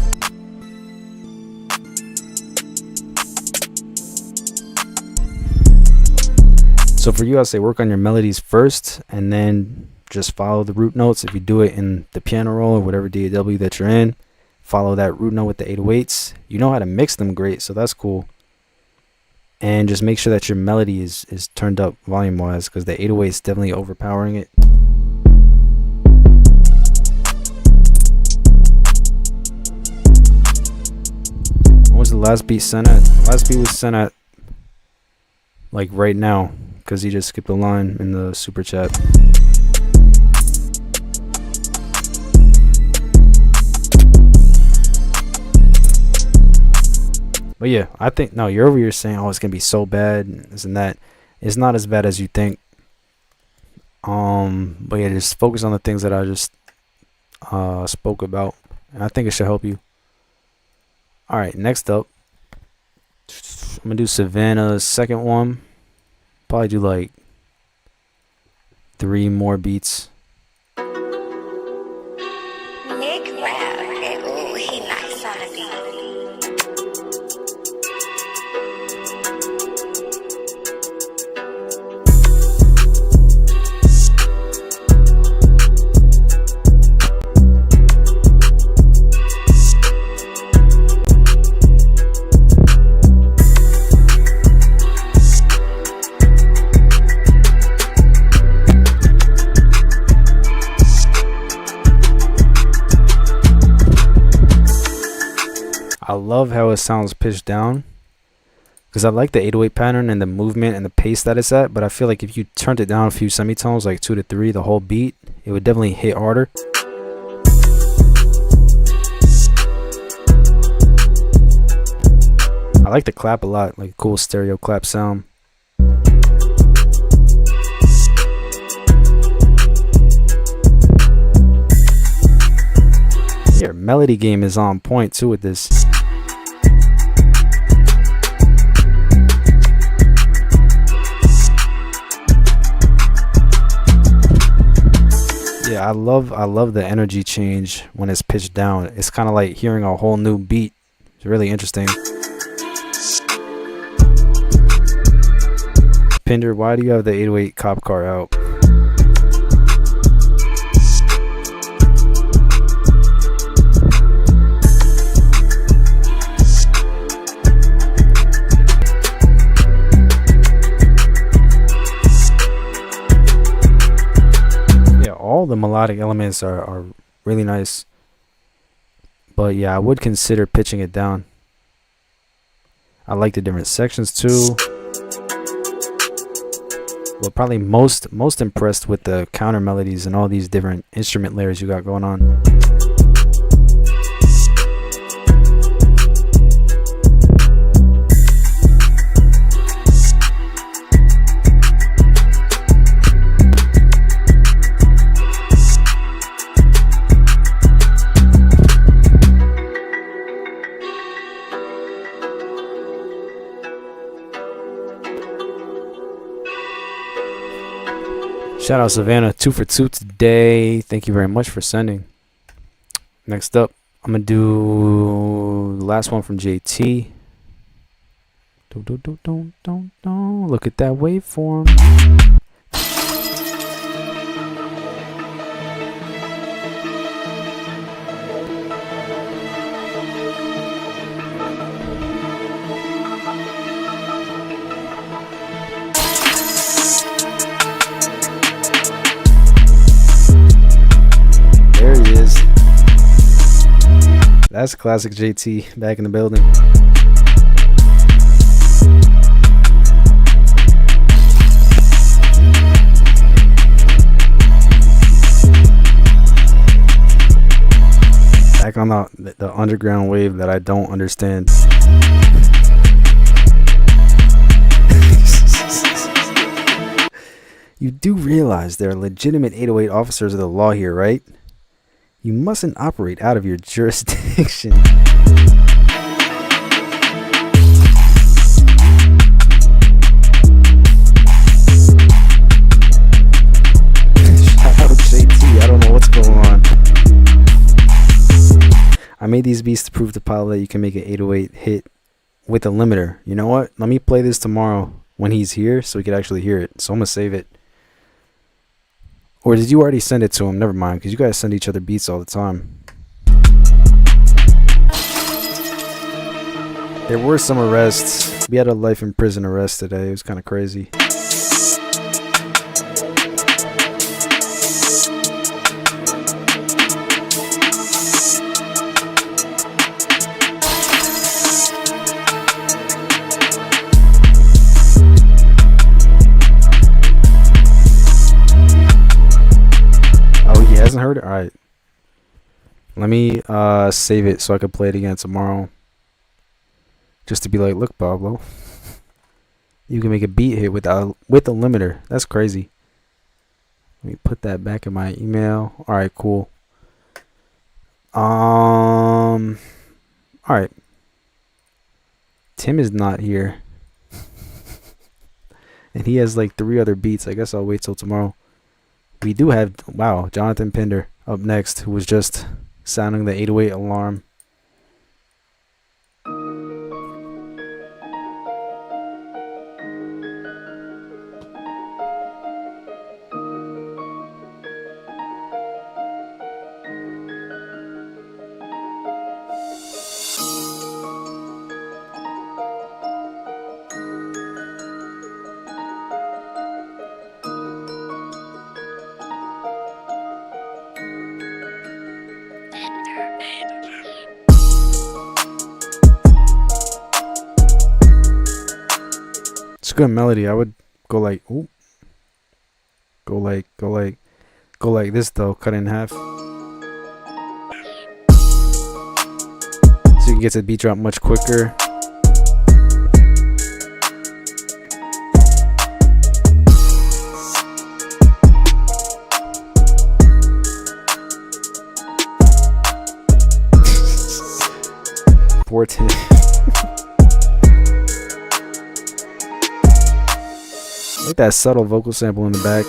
So for you, I'd say work on your melodies first and then just follow the root notes. If you do it in the piano roll or whatever DAW that you're in, follow that root note with the 808s. You know how to mix them great, so that's cool. And just make sure that your melody is turned up volume wise, because the 808 is definitely overpowering it. What was the last beat sent at? The last beat was sent at like right now, because he just skipped a line in the super chat. But yeah, I think, no, you're over here saying, oh, it's going to be so bad, this and that. It's not as bad as you think. But yeah, just focus on the things that I just spoke about. And I think it should help you. All right, next up, I'm going to do Savannah's second one. Probably do like 3 more beats. Nick Rap, ooh, he nice on the beat. love how it sounds pitched down, because I like the 808 pattern and the movement and the pace that it's at, but I feel like if you turned it down a few semitones, like 2 to 3, the whole beat, it would definitely hit harder. I like the clap a lot, like cool stereo clap sound. Your melody game is on point too with this. Yeah, I love the energy change when it's pitched down. It's kind of like hearing a whole new beat. It's really interesting. Pinder, why do you have the 808 cop car out? Yeah, all the melodic elements are really nice. But yeah, I would consider pitching it down. I like the different sections too. Well, probably most impressed with the counter melodies and all these different instrument layers you got going on. Shout out Savannah, 2 for 2 today. Thank you very much for sending. Next up, I'm gonna do the last one from JT. Don't look at that waveform. That's classic JT back in the building. Back on the underground wave that I don't understand. You do realize there are legitimate 808 officers of the law here, right? You mustn't operate out of your jurisdiction. Shout out JT, I don't know what's going on. I made these beats to prove to Paolo that you can make an 808 hit with a limiter. You know what? Let me play this tomorrow when he's here so we could actually hear it. So I'm going to save it. Or did you already send it to him? Never mind, because you guys send each other beats all the time. There were some arrests. We had a life in prison arrest today. It was kind of crazy. Hasn't heard it? All right, let me save it so I can play it again tomorrow, just to be like, look, Pablo, you can make a beat hit with a limiter. That's crazy. Let me put that back in my email. All right, cool. All right, Tim is not here and he has like 3 other beats. I guess I'll wait till tomorrow. We do have, wow, Jonathan Pinder up next, who was just sounding the 808 alarm. It's a good melody. I would go like, ooh. Go like this though, cut it in half. So you can get to the beat drop much quicker. Like that subtle vocal sample in the back.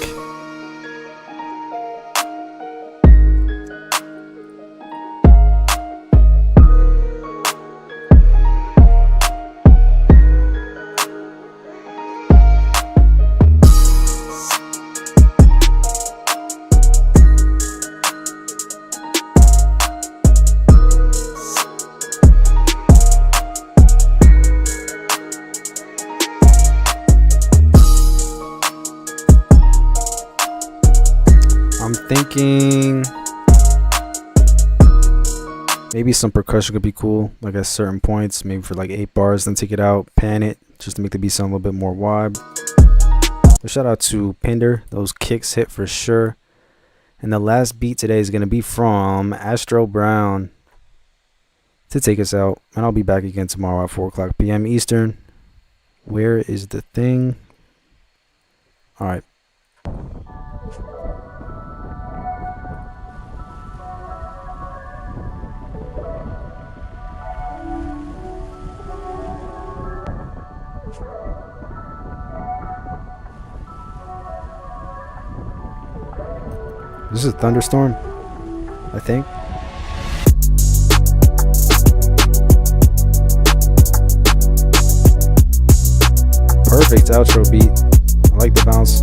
Thinking maybe some percussion could be cool, like at certain points, maybe for like 8 bars, then take it out, pan it, just to make the beat sound a little bit more wide. But shout out to Pinder, those kicks hit for sure. And the last beat today is going to be from Astro Brown to take us out. And I'll be back again tomorrow at 4:00 p.m. Eastern. Where is the thing? All right. This is a thunderstorm, I think. Perfect outro beat. I like the bounce.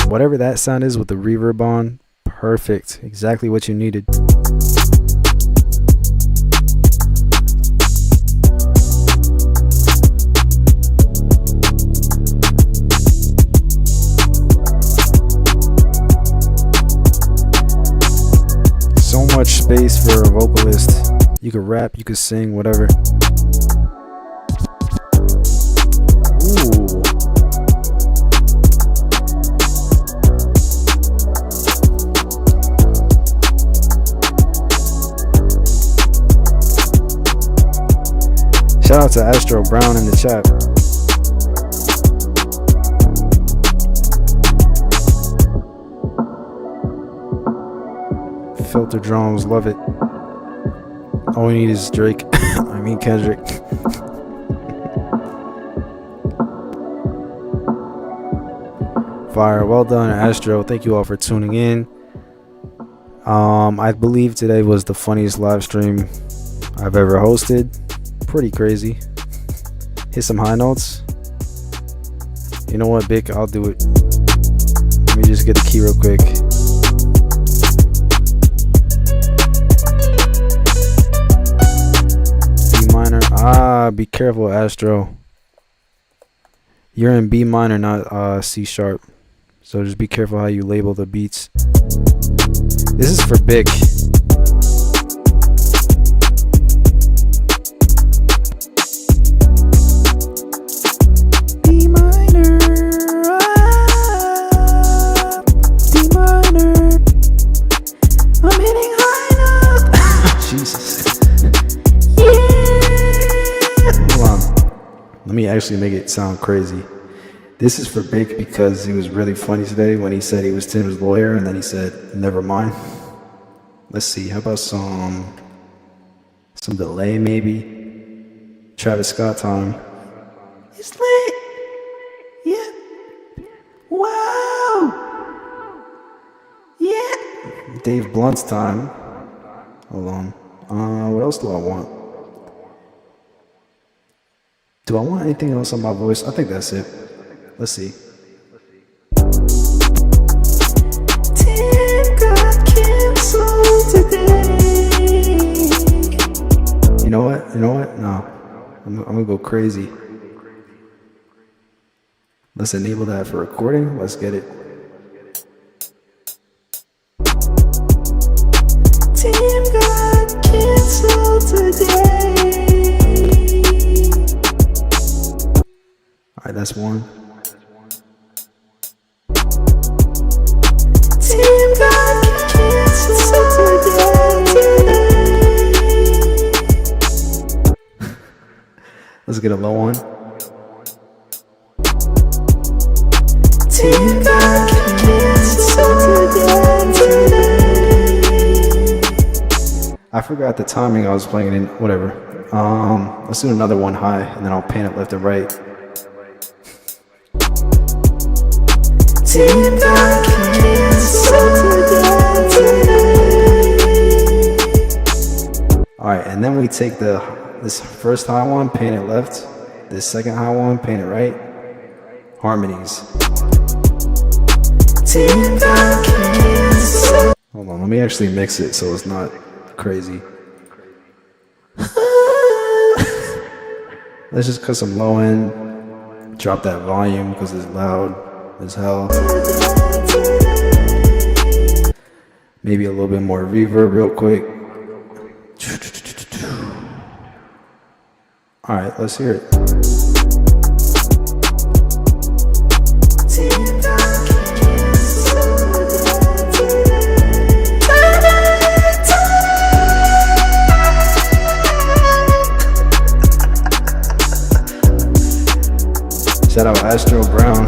Whatever that sound is with the reverb on, perfect. Exactly what you needed. So much space for a vocalist. You could rap, you could sing, whatever. Ooh. Shout out to Astro Brown in the chat. Filter drums, love it. All we need is Drake. I mean Kendrick. Fire. Well done, Astro. Thank you all for tuning in. I believe today was the funniest live stream I've ever hosted. Pretty crazy. Hit some high notes. You know what, Bic? I'll do it. Let me just get the key real quick. B minor. Be careful, Astro. You're in B minor, not C sharp. So just be careful how you label the beats. This is for Bic. Let me actually make it sound crazy. This is for Bic because he was really funny today when he said he was Tim's lawyer and then he said, never mind. Let's see, how about some delay maybe? Travis Scott time. It's lit. Yeah. Wow. Yeah. Dave Blunt's time. Hold on. What else do I want? Do I want anything else on my voice? I think that's it. Let's see. Tim got canceled today. You know what? No. I'm gonna go crazy. Let's enable that for recording. Let's get it. Team got canceled today. Alright, that's one. Team got canceled today. Let's get a low one. Team got canceled today. I forgot the timing I was playing in. Whatever. Let's do another one high, and then I'll pan it left and right. Team got canceled today. All right, and then we take this first high one, pan it left. This second high one, pan it right. Harmonies. Team got canceled. Hold on, let me actually mix it so it's not crazy. Let's just cut some low end, drop that volume because it's loud as hell. Maybe a little bit more reverb real quick. All right, let's hear it. Shout out Astro Brown.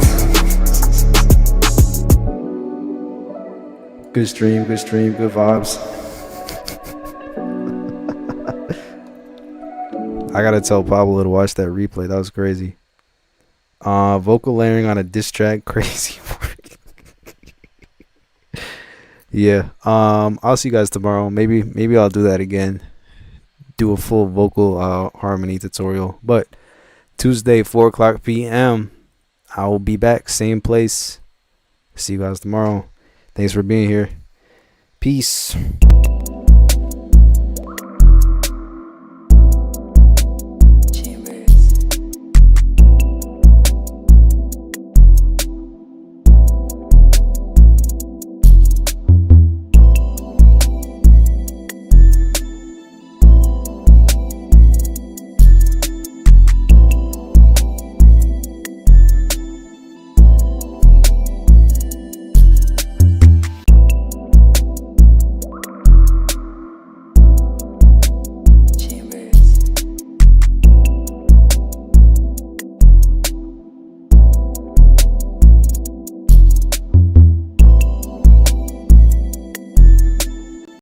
Good stream, good vibes. I gotta tell Pablo to watch that replay. That was crazy. Vocal layering on a diss track, crazy. Yeah. I'll see you guys tomorrow. Maybe I'll do that again. Do a full vocal harmony tutorial. But Tuesday, 4:00 p.m. I will be back, same place. See you guys tomorrow. Thanks for being here. Peace.